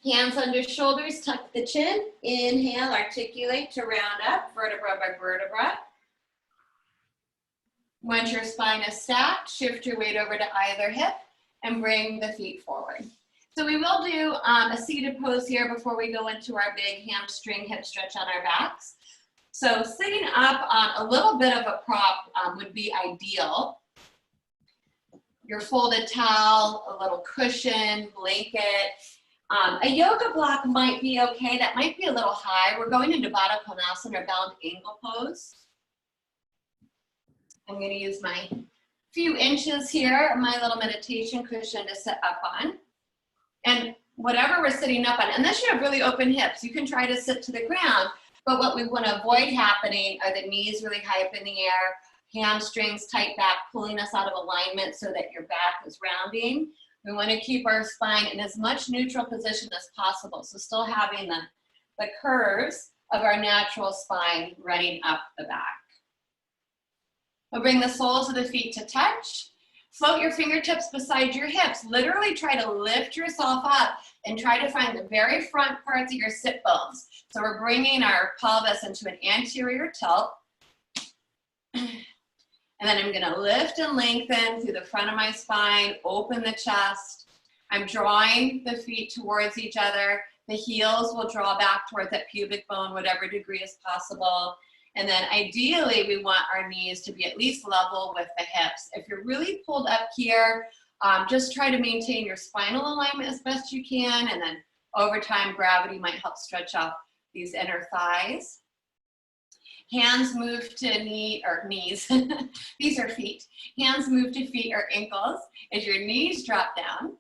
Hands under shoulders, tuck the chin. Inhale, articulate to round up, vertebra by vertebra. Once your spine is stacked, shift your weight over to either hip and bring the feet forward. So we will do a seated pose here before we go into our big hamstring hip stretch on our backs. So sitting up on a little bit of a prop would be ideal. Your folded towel, a little cushion, blanket. A yoga block might be okay. That might be a little high. We're going into Baddha Konasana or bound ankle pose. I'm going to use my few inches here, my little meditation cushion to sit up on. And whatever we're sitting up on, unless you have really open hips, you can try to sit to the ground. But what we want to avoid happening are the knees really high up in the air, hamstrings tight back, pulling us out of alignment so that your back is rounding. We want to keep our spine in as much neutral position as possible. So still having the curves of our natural spine running up the back. We'll bring the soles of the feet to touch. Float your fingertips beside your hips. Literally try to lift yourself up and try to find the very front parts of your sit bones. So we're bringing our pelvis into an anterior tilt. And then I'm gonna lift and lengthen through the front of my spine, open the chest. I'm drawing the feet towards each other. The heels will draw back towards that pubic bone, whatever degree is possible. And then ideally, we want our knees to be at least level with the hips. If you're really pulled up here, just try to maintain your spinal alignment as best you can. And then over time, gravity might help stretch out these inner thighs. Hands move to knees. These are feet. Hands move to feet or ankles as your knees drop down.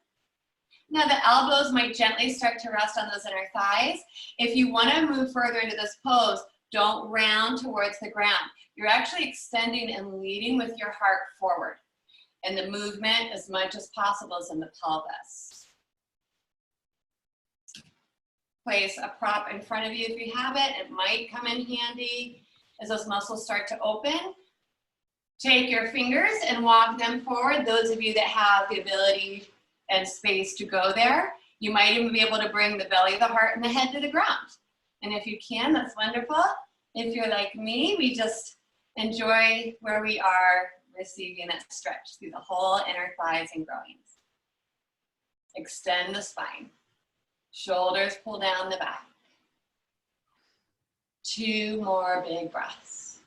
Now the elbows might gently start to rest on those inner thighs. If you want to move further into this pose, don't round towards the ground. You're actually extending and leading with your heart forward. And the movement, as much as possible, is in the pelvis. Place a prop in front of you if you have it. It might come in handy as those muscles start to open. Take your fingers and walk them forward. Those of you that have the ability and space to go there, you might even be able to bring the belly, the heart, and the head to the ground. And if you can, that's wonderful. If you're like me, we just enjoy where we are receiving that stretch through the whole inner thighs and groins. Extend the spine. Shoulders pull down the back. 2 more big breaths.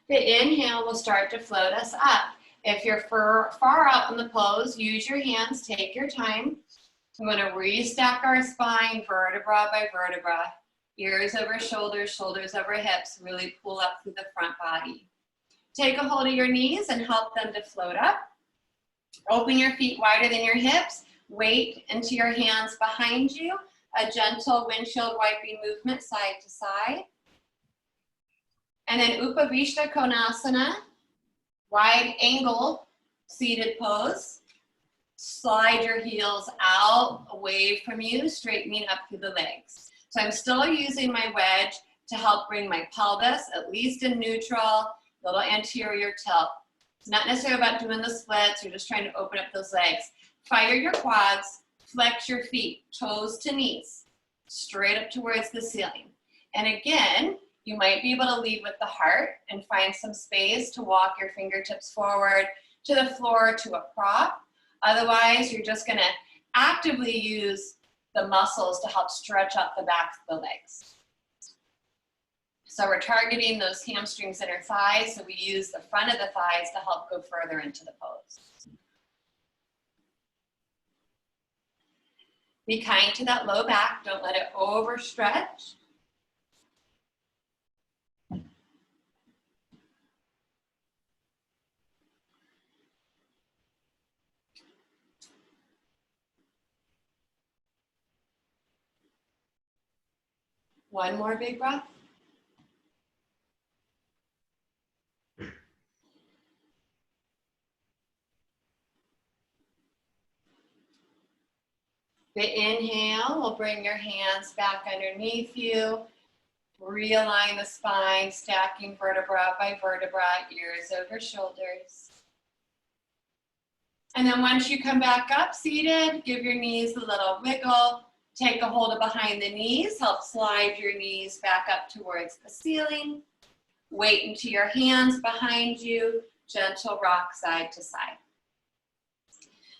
The inhale will start to float us up. If you're far out in the pose, use your hands, take your time. I'm going to restack our spine, vertebra by vertebra. Ears over shoulders, shoulders over hips. Really pull up through the front body. Take a hold of your knees and help them to float up. Open your feet wider than your hips. Weight into your hands behind you. A gentle windshield wiping movement side to side. And then Upavishta Konasana, wide angle seated pose. Slide your heels out, away from you, straightening up through the legs. So I'm still using my wedge to help bring my pelvis at least in neutral, little anterior tilt. It's not necessarily about doing the splits, you're just trying to open up those legs. Fire your quads, flex your feet, toes to knees, straight up towards the ceiling. And again, you might be able to lead with the heart and find some space to walk your fingertips forward to the floor to a prop. Otherwise, you're just gonna actively use the muscles to help stretch out the back of the legs. So we're targeting those hamstrings, inner thighs, so we use the front of the thighs to help go further into the pose. Be kind to that low back, don't let it overstretch. One more big breath. The inhale will bring your hands back underneath you. Realign the spine, stacking vertebra by vertebra, ears over shoulders. And then once you come back up seated, give your knees a little wiggle. Take a hold of behind the knees, help slide your knees back up towards the ceiling. Weight into your hands behind you, gentle rock side to side.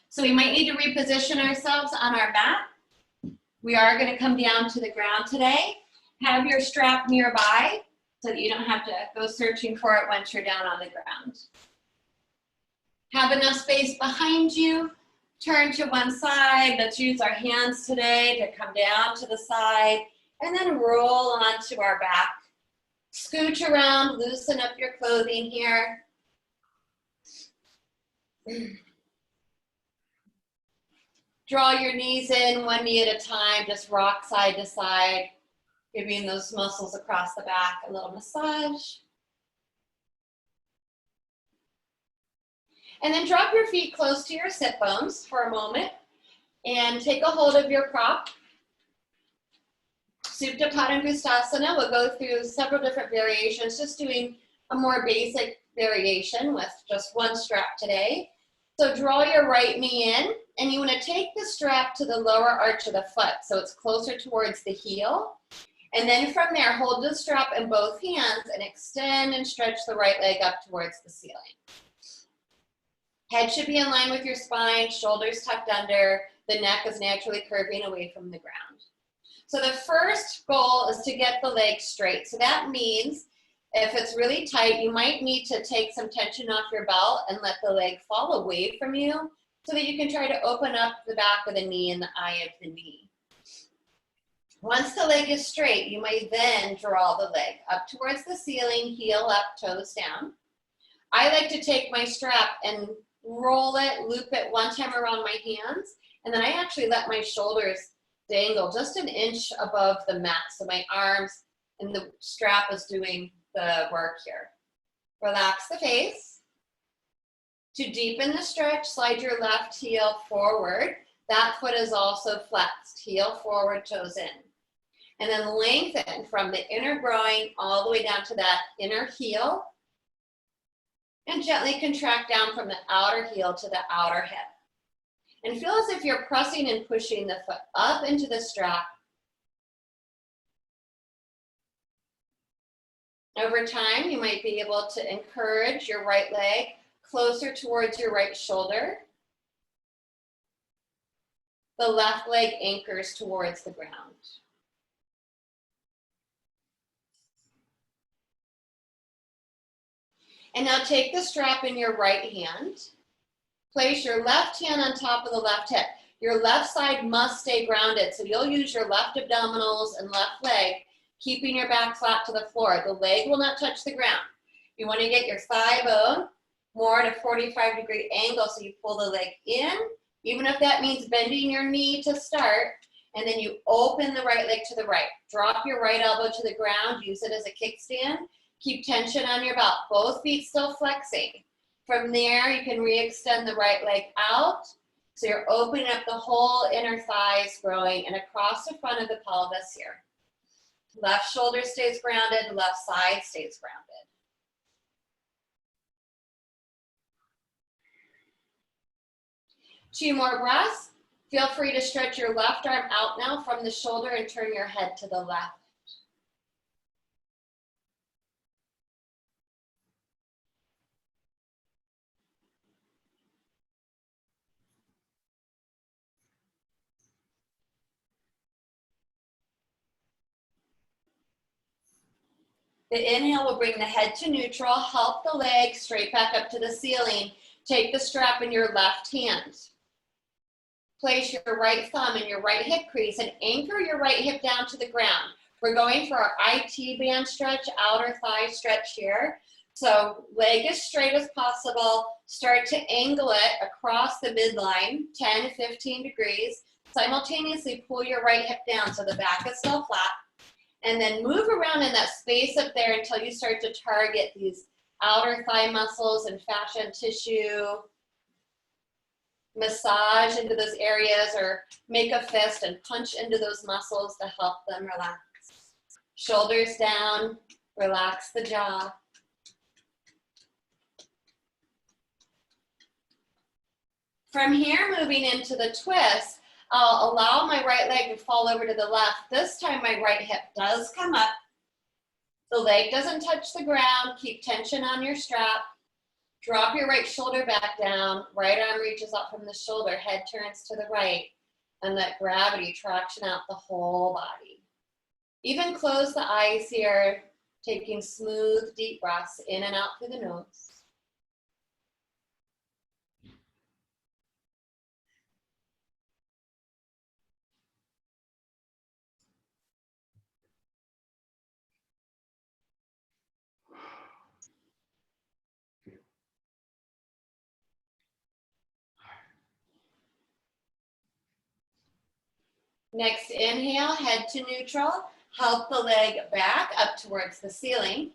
So we might need to reposition ourselves on our mat. We are going to come down to the ground today. Have your strap nearby so that you don't have to go searching for it once you're down on the ground. Have enough space behind you. Turn to one side. Let's use our hands today to come down to the side and then roll onto our back. Scooch around, loosen up your clothing here. Draw your knees in, one knee at a time, just rock side to side, giving those muscles across the back a little massage. And then drop your feet close to your sit bones for a moment and take a hold of your prop. Supta Padangusthasana, we'll go through several different variations, just doing a more basic variation with just one strap today. So draw your right knee in, and you want to take the strap to the lower arch of the foot, so it's closer towards the heel. And then from there, hold the strap in both hands and extend and stretch the right leg up towards the ceiling. Head should be in line with your spine, shoulders tucked under, the neck is naturally curving away from the ground. So the first goal is to get the leg straight. So that means if it's really tight, you might need to take some tension off your belt and let the leg fall away from you so that you can try to open up the back of the knee and the eye of the knee. Once the leg is straight, you might then draw the leg up towards the ceiling, heel up, toes down. I like to take my strap and roll it, loop it one time around my hands, and then I actually let my shoulders dangle just an inch above the mat, so my arms and the strap is doing the work here. Relax the face. To deepen the stretch, slide your left heel forward. That foot is also flexed, heel forward, toes in. And then lengthen from the inner groin all the way down to that inner heel. And gently contract down from the outer heel to the outer hip. And feel as if you're pressing and pushing the foot up into the strap. Over time, you might be able to encourage your right leg closer towards your right shoulder. The left leg anchors towards the ground. And now take the strap in your right hand. Place your left hand on top of the left hip. Your left side must stay grounded, so you'll use your left abdominals and left leg, keeping your back flat to the floor. The leg will not touch the ground. You want to get your thigh bone more at a 45-degree angle, so you pull the leg in, even if that means bending your knee to start, and then you open the right leg to the right. Drop your right elbow to the ground, use it as a kickstand, Keep tension on your belt, both feet still flexing. From there, you can re-extend the right leg out. So you're opening up the whole inner thighs, growing and across the front of the pelvis here. Left shoulder stays grounded, left side stays grounded. Two more breaths. Feel free to stretch your left arm out now from the shoulder and turn your head to the left. The inhale will bring the head to neutral, help the leg straight back up to the ceiling. Take the strap in your left hand. Place your right thumb in your right hip crease and anchor your right hip down to the ground. We're going for our IT band stretch, outer thigh stretch here. So leg as straight as possible. Start to angle it across the midline, 10 to 15 degrees. Simultaneously pull your right hip down so the back is still flat. And then move around in that space up there until you start to target these outer thigh muscles and fascia and tissue. Massage into those areas or make a fist and punch into those muscles to help them relax. Shoulders down, relax the jaw. From here, moving into the twist, I'll allow my right leg to fall over to the left. This time my right hip does come up. The leg doesn't touch the ground. Keep tension on your strap. Drop your right shoulder back down. Right arm reaches up from the shoulder. Head turns to the right. And let gravity traction out the whole body. Even close the eyes here, taking smooth, deep breaths in and out through the nose. Next inhale, head to neutral. Help the leg back up towards the ceiling.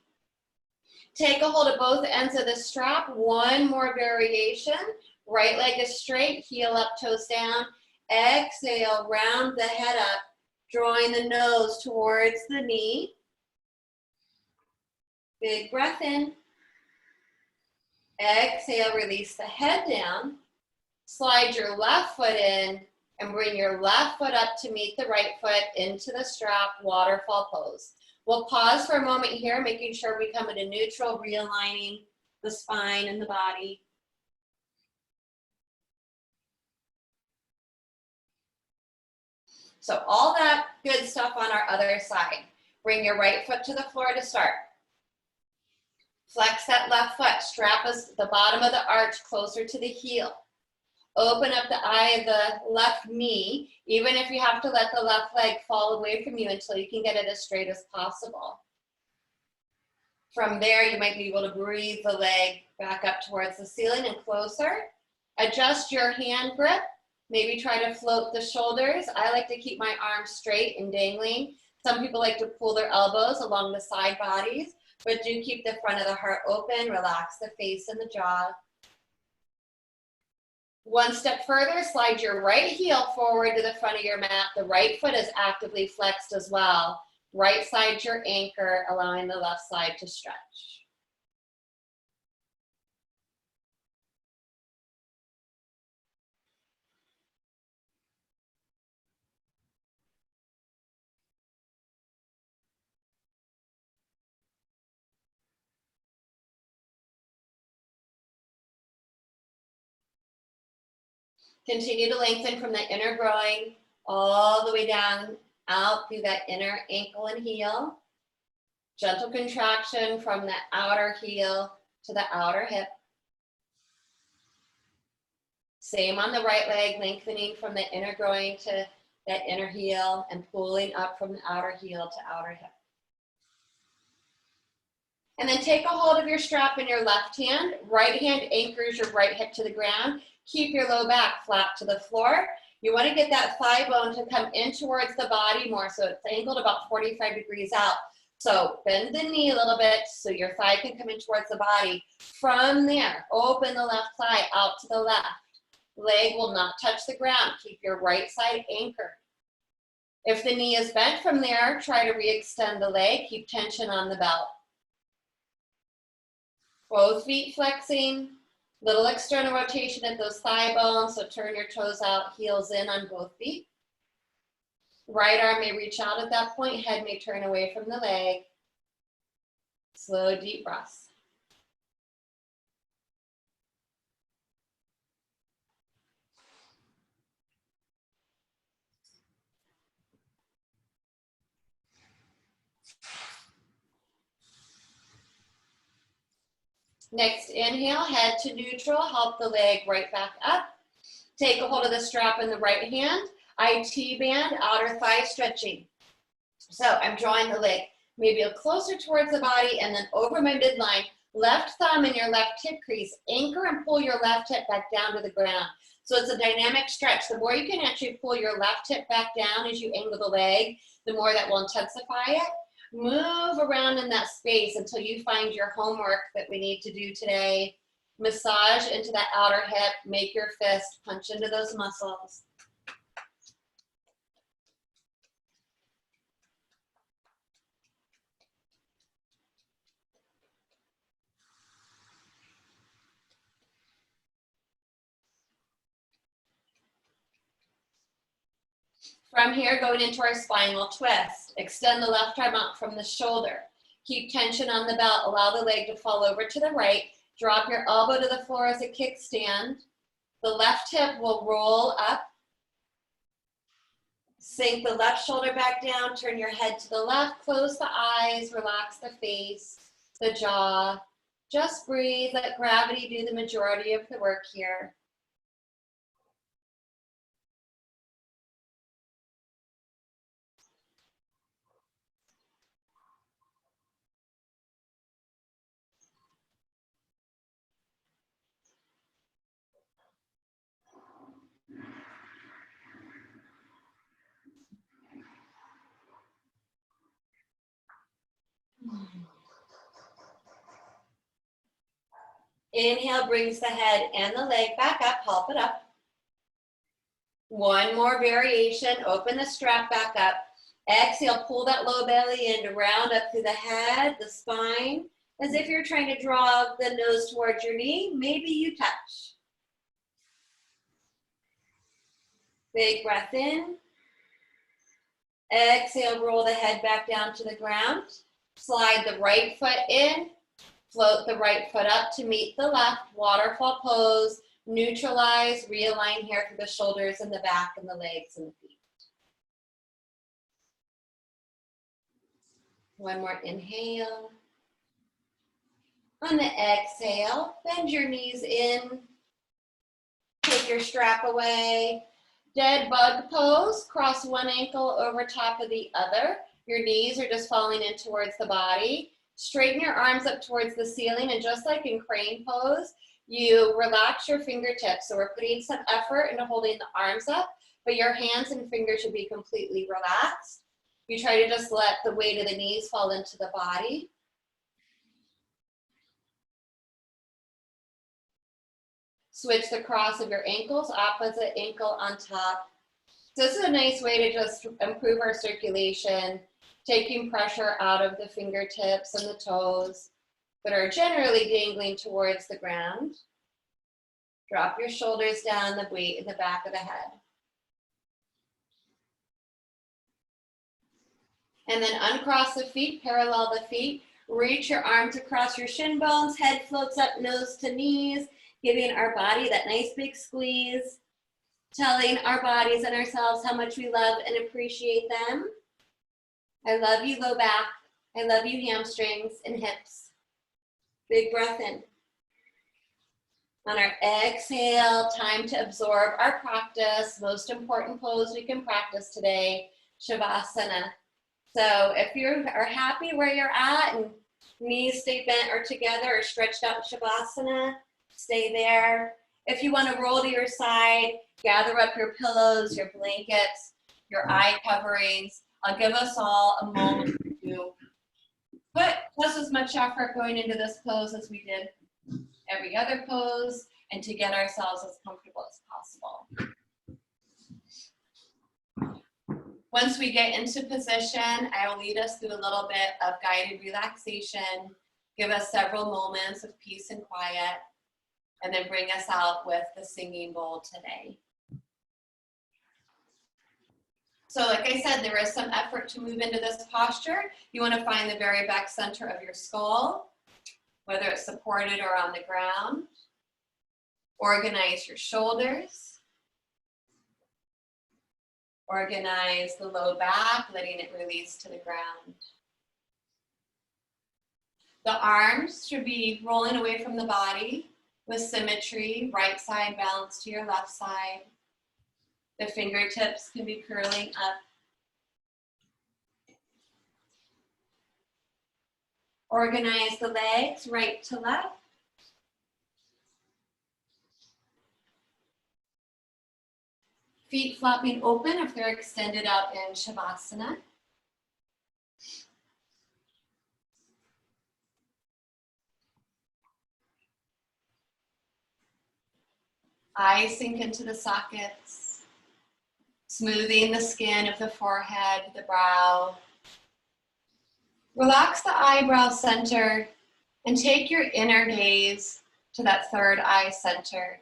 Take a hold of both ends of the strap. One more variation. Right leg is straight, heel up, toes down. Exhale, round the head up, drawing the nose towards the knee. Big breath in. Exhale, release the head down. Slide your left foot in and bring your left foot up to meet the right foot into the strap, waterfall pose. We'll pause for a moment here, making sure we come into neutral, realigning the spine and the body. So all that good stuff on our other side. Bring your right foot to the floor to start. Flex that left foot, strap us the bottom of the arch closer to the heel. Open up the eye of the left knee, even if you have to let the left leg fall away from you until you can get it as straight as possible. From there, you might be able to breathe the leg back up towards the ceiling and closer. Adjust your hand grip. Maybe try to float the shoulders. I like to keep my arms straight and dangling. Some people like to pull their elbows along the side bodies, but do keep the front of the heart open. Relax the face and the jaw. One step further, slide your right heel forward to the front of your mat. The right foot is actively flexed as well. Right side your anchor, allowing the left side to stretch. Continue to lengthen from the inner groin all the way down, out through that inner ankle and heel. Gentle contraction from the outer heel to the outer hip. Same on the right leg, lengthening from the inner groin to that inner heel and pulling up from the outer heel to outer hip. And then take a hold of your strap in your left hand. Right hand anchors your right hip to the ground. Keep your low back flat to the floor. You want to get that thigh bone to come in towards the body more, so it's angled about 45 degrees out. So bend the knee a little bit so your thigh can come in towards the body. From there, open the left thigh out to the left. Leg will not touch the ground. Keep your right side anchored. If the knee is bent from there, try to re-extend the leg. Keep tension on the belt. Both feet flexing. Little external rotation at those thigh bones, so turn your toes out, heels in on both feet. Right arm may reach out at that point, head may turn away from the leg. Slow, deep breaths. Next inhale, head to neutral, help the leg right back up. Take a hold of the strap in the right hand. IT band, outer thigh stretching. So I'm drawing the leg maybe a closer towards the body and then over my midline. Left thumb in your left hip crease. Anchor and pull your left hip back down to the ground. So it's a dynamic stretch. The more you can actually pull your left hip back down as you angle the leg, the more that will intensify it. Move around in that space until you find your homework that we need to do today. Massage into that outer hip, make your fist punch into those muscles. From here, going into our spinal twist. Extend the left arm out from the shoulder. Keep tension on the belt. Allow the leg to fall over to the right. Drop your elbow to the floor as a kickstand. The left hip will roll up. Sink the left shoulder back down. Turn your head to the left. Close the eyes. Relax the face, the jaw. Just breathe. Let gravity do the majority of the work here. Inhale brings the head and the leg back up, help it up. One more variation, open the strap back up. Exhale, pull that low belly in to round up through the head, the spine, as if you're trying to draw the nose towards your knee. Maybe you touch. Big breath in. Exhale, roll the head back down to the ground. Slide the right foot in. Float the right foot up to meet the left. Waterfall pose. Neutralize, realign here through the shoulders and the back and the legs and the feet. One more inhale. On the exhale, bend your knees in. Take your strap away. Dead bug pose. Cross one ankle over top of the other. Your knees are just falling in towards the body. Straighten your arms up towards the ceiling, and just like in crane pose, you relax your fingertips. So we're putting some effort into holding the arms up, but your hands and fingers should be completely relaxed. You try to just let the weight of the knees fall into the body. Switch the cross of your ankles, opposite ankle on top. So this is a nice way to just improve our circulation, taking pressure out of the fingertips and the toes that are generally dangling towards the ground. Drop your shoulders down, the weight in the back of the head. And then uncross the feet, parallel the feet. Reach your arms across your shin bones, head floats up, nose to knees, giving our body that nice big squeeze, telling our bodies and ourselves how much we love and appreciate them. I love you, low back. I love you, hamstrings and hips. Big breath in. On our exhale, time to absorb our practice. Most important pose we can practice today, Shavasana. So if you are happy where you're at and knees stay bent or together or stretched out in Shavasana, stay there. If you want to roll to your side, gather up your pillows, your blankets, your eye coverings. I'll give us all a moment to Put just as much effort going into this pose as we did every other pose, and to get ourselves as comfortable as possible. Once we get into position, I will lead us through a little bit of guided relaxation, give us several moments of peace and quiet, and then bring us out with the singing bowl today. So like I said, there is some effort to move into this posture. You want to find the very back center of your skull, whether it's supported or on the ground. Organize your shoulders. Organize the low back, letting it release to the ground. The arms should be rolling away from the body with symmetry, right side balanced to your left side. The fingertips can be curling up. Organize the legs right to left. Feet flopping open if they're extended out in Shavasana. Eyes sink into the sockets, smoothing the skin of the forehead, the brow. Relax the eyebrow center and take your inner gaze to that third eye center,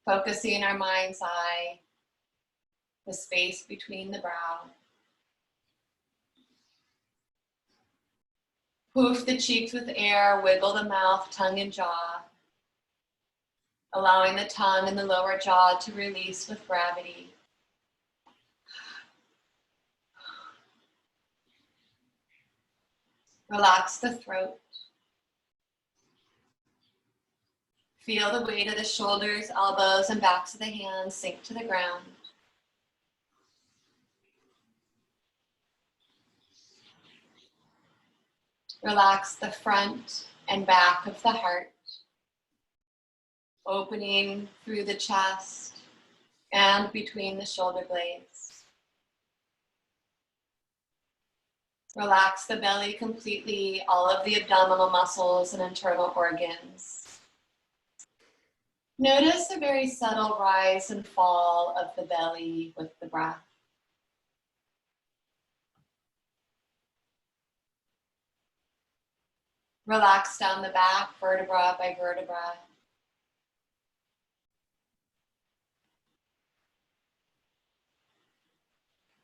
focusing our mind's eye, the space between the brow. Poof the cheeks with air, wiggle the mouth, tongue, and jaw, allowing the tongue and the lower jaw to release with gravity. Relax the throat. Feel the weight of the shoulders, elbows, and backs of the hands sink to the ground. Relax the front and back of the heart, opening through the chest and between the shoulder blades. Relax the belly completely, all of the abdominal muscles and internal organs. Notice a very subtle rise and fall of the belly with the breath. Relax down the back, vertebra by vertebra.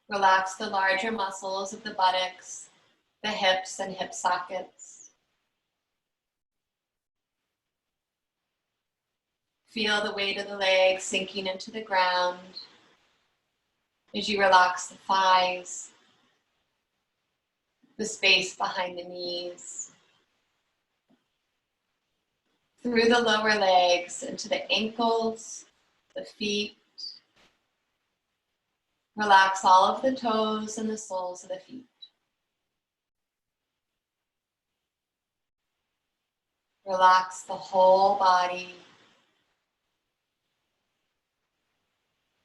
Relax the larger muscles of the buttocks, the hips and hip sockets. Feel the weight of the legs sinking into the ground as you relax the thighs, the space behind the knees, through the lower legs into the ankles, the feet. Relax all of the toes and the soles of the feet. Relax the whole body.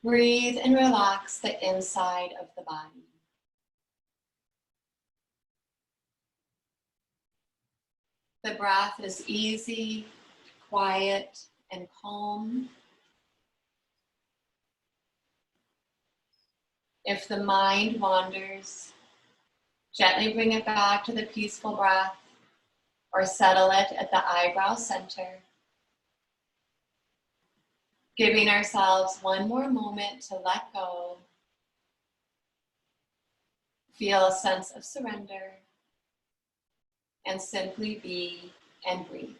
Breathe and relax the inside of the body. The breath is easy, quiet, and calm. If the mind wanders, gently bring it back to the peaceful breath or settle it at the eyebrow center. Giving ourselves one more moment to let go. Feel a sense of surrender and simply be and breathe.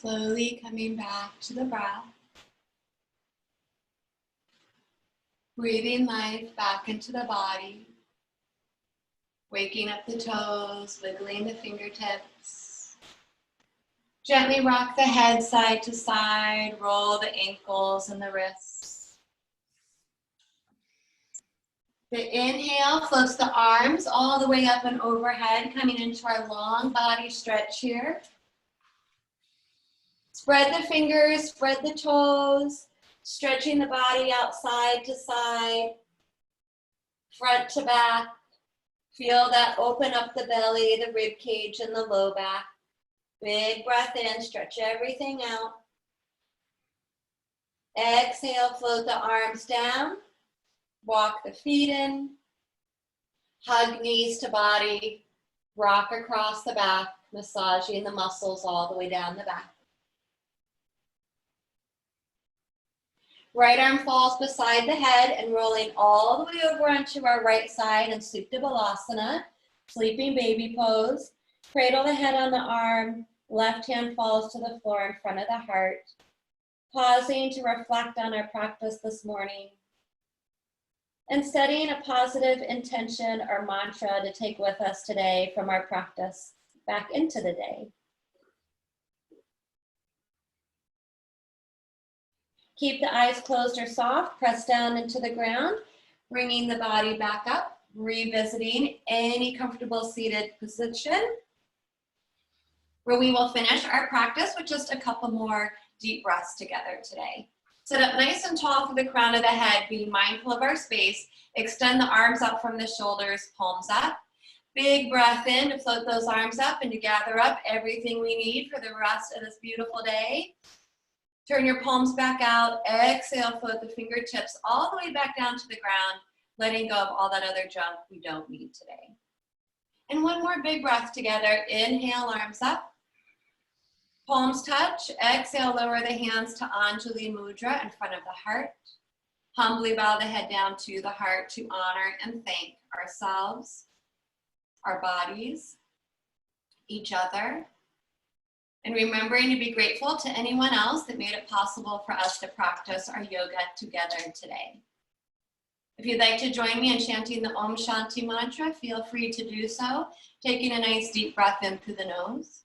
Slowly coming back to the breath. Breathing life back into the body. Waking up the toes, wiggling the fingertips. Gently rock the head side to side, roll the ankles and the wrists. The inhale floats the arms all the way up and overhead, coming into our long body stretch here. Spread the fingers, spread the toes, stretching the body out side to side, front to back. Feel that open up the belly, the rib cage, and the low back. Big breath in, stretch everything out. Exhale, float the arms down. Walk the feet in. Hug knees to body. Rock across the back, massaging the muscles all the way down the back. Right arm falls beside the head and rolling all the way over onto our right side in Supta Balasana, sleeping baby pose. Cradle the head on the arm, left hand falls to the floor in front of the heart. Pausing to reflect on our practice this morning. And setting a positive intention or mantra to take with us today from our practice back into the day. Keep the eyes closed or soft, press down into the ground, bringing the body back up, revisiting any comfortable seated position, where we will finish our practice with just a couple more deep breaths together today. Sit up nice and tall for the crown of the head, being mindful of our space. Extend the arms up from the shoulders, palms up. Big breath in to float those arms up and to gather up everything we need for the rest of this beautiful day. Turn your palms back out. Exhale, float the fingertips all the way back down to the ground, letting go of all that other junk we don't need today. And one more big breath together. Inhale, arms up. Palms touch. Exhale, lower the hands to Anjali Mudra in front of the heart. Humbly bow the head down to the heart to honor and thank ourselves, our bodies, each other, and remembering to be grateful to anyone else that made it possible for us to practice our yoga together today. If you'd like to join me in chanting the Om Shanti mantra, feel free to do so, taking a nice deep breath in through the nose.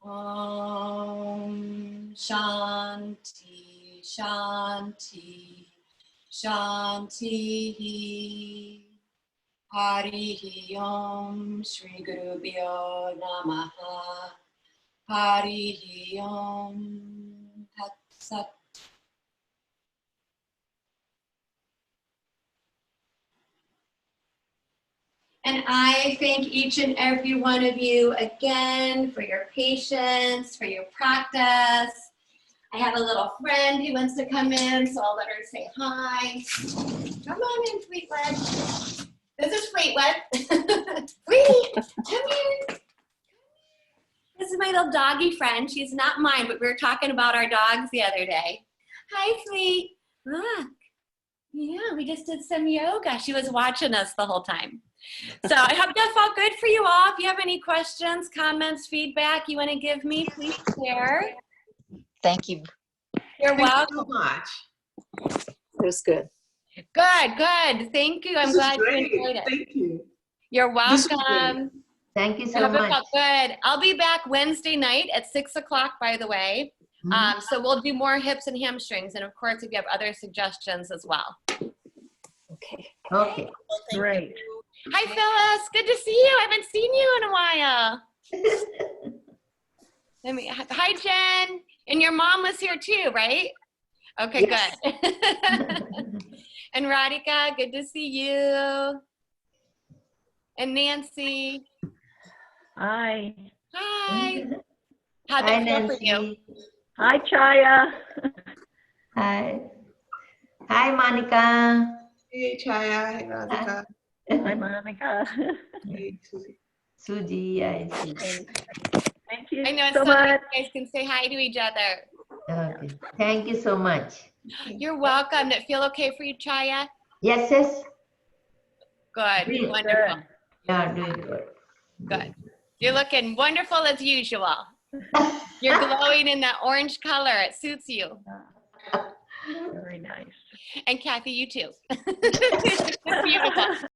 Om Shanti, Shanti, Shanti. Harihi Om Shri Guru Bhyo Namaha. Harihi Om Tat Sat. And I thank each and every one of you again for your patience, for your practice. I have a little friend who wants to come in, so I'll let her say hi. Come on in, Fleetwood. This is Fleetwood. Fleet, come here. This is my little doggy friend. She's not mine, but we were talking about our dogs the other day. Hi, Fleet. Look. Yeah, we just did some yoga. She was watching us the whole time. So I hope that felt good for you all. If you have any questions, comments, feedback you want to give me, please share. Thank you. You're welcome. Thank you so much. It was good. Good, good. Thank you. I'm glad you enjoyed it. Thank you. You're welcome. Thank you I so hope it much. felt good. I'll be back Wednesday night at 6 o'clock, by the way. So we'll do more hips and hamstrings. And of course, if you have other suggestions as well. Okay. Okay. Great. Hi, Phyllis. Good to see you. I haven't seen you in a while. Hi, Jen. And your mom was here too, right? Okay, Yes. good. And Radhika, good to see you. And Nancy. Hi. Hi. How'd Hi, it feel for you? Nancy. Hi, Chaya. Hi. Hi, Monica. Hey, Chaya. Hey, Radhika. Hi, Monica. Hey, Susie. Suji, I see. Thank you I know it's so so nice much. you guys can say hi to each other. Okay. Thank you so much. You're welcome. Did it feel okay for you, Chaya? Yes, yes. Good. Great. Wonderful. Yeah, doing good. Good. You're looking wonderful as usual. You're glowing in that orange color. It suits you. Very nice. And Kathy, you too. It's beautiful.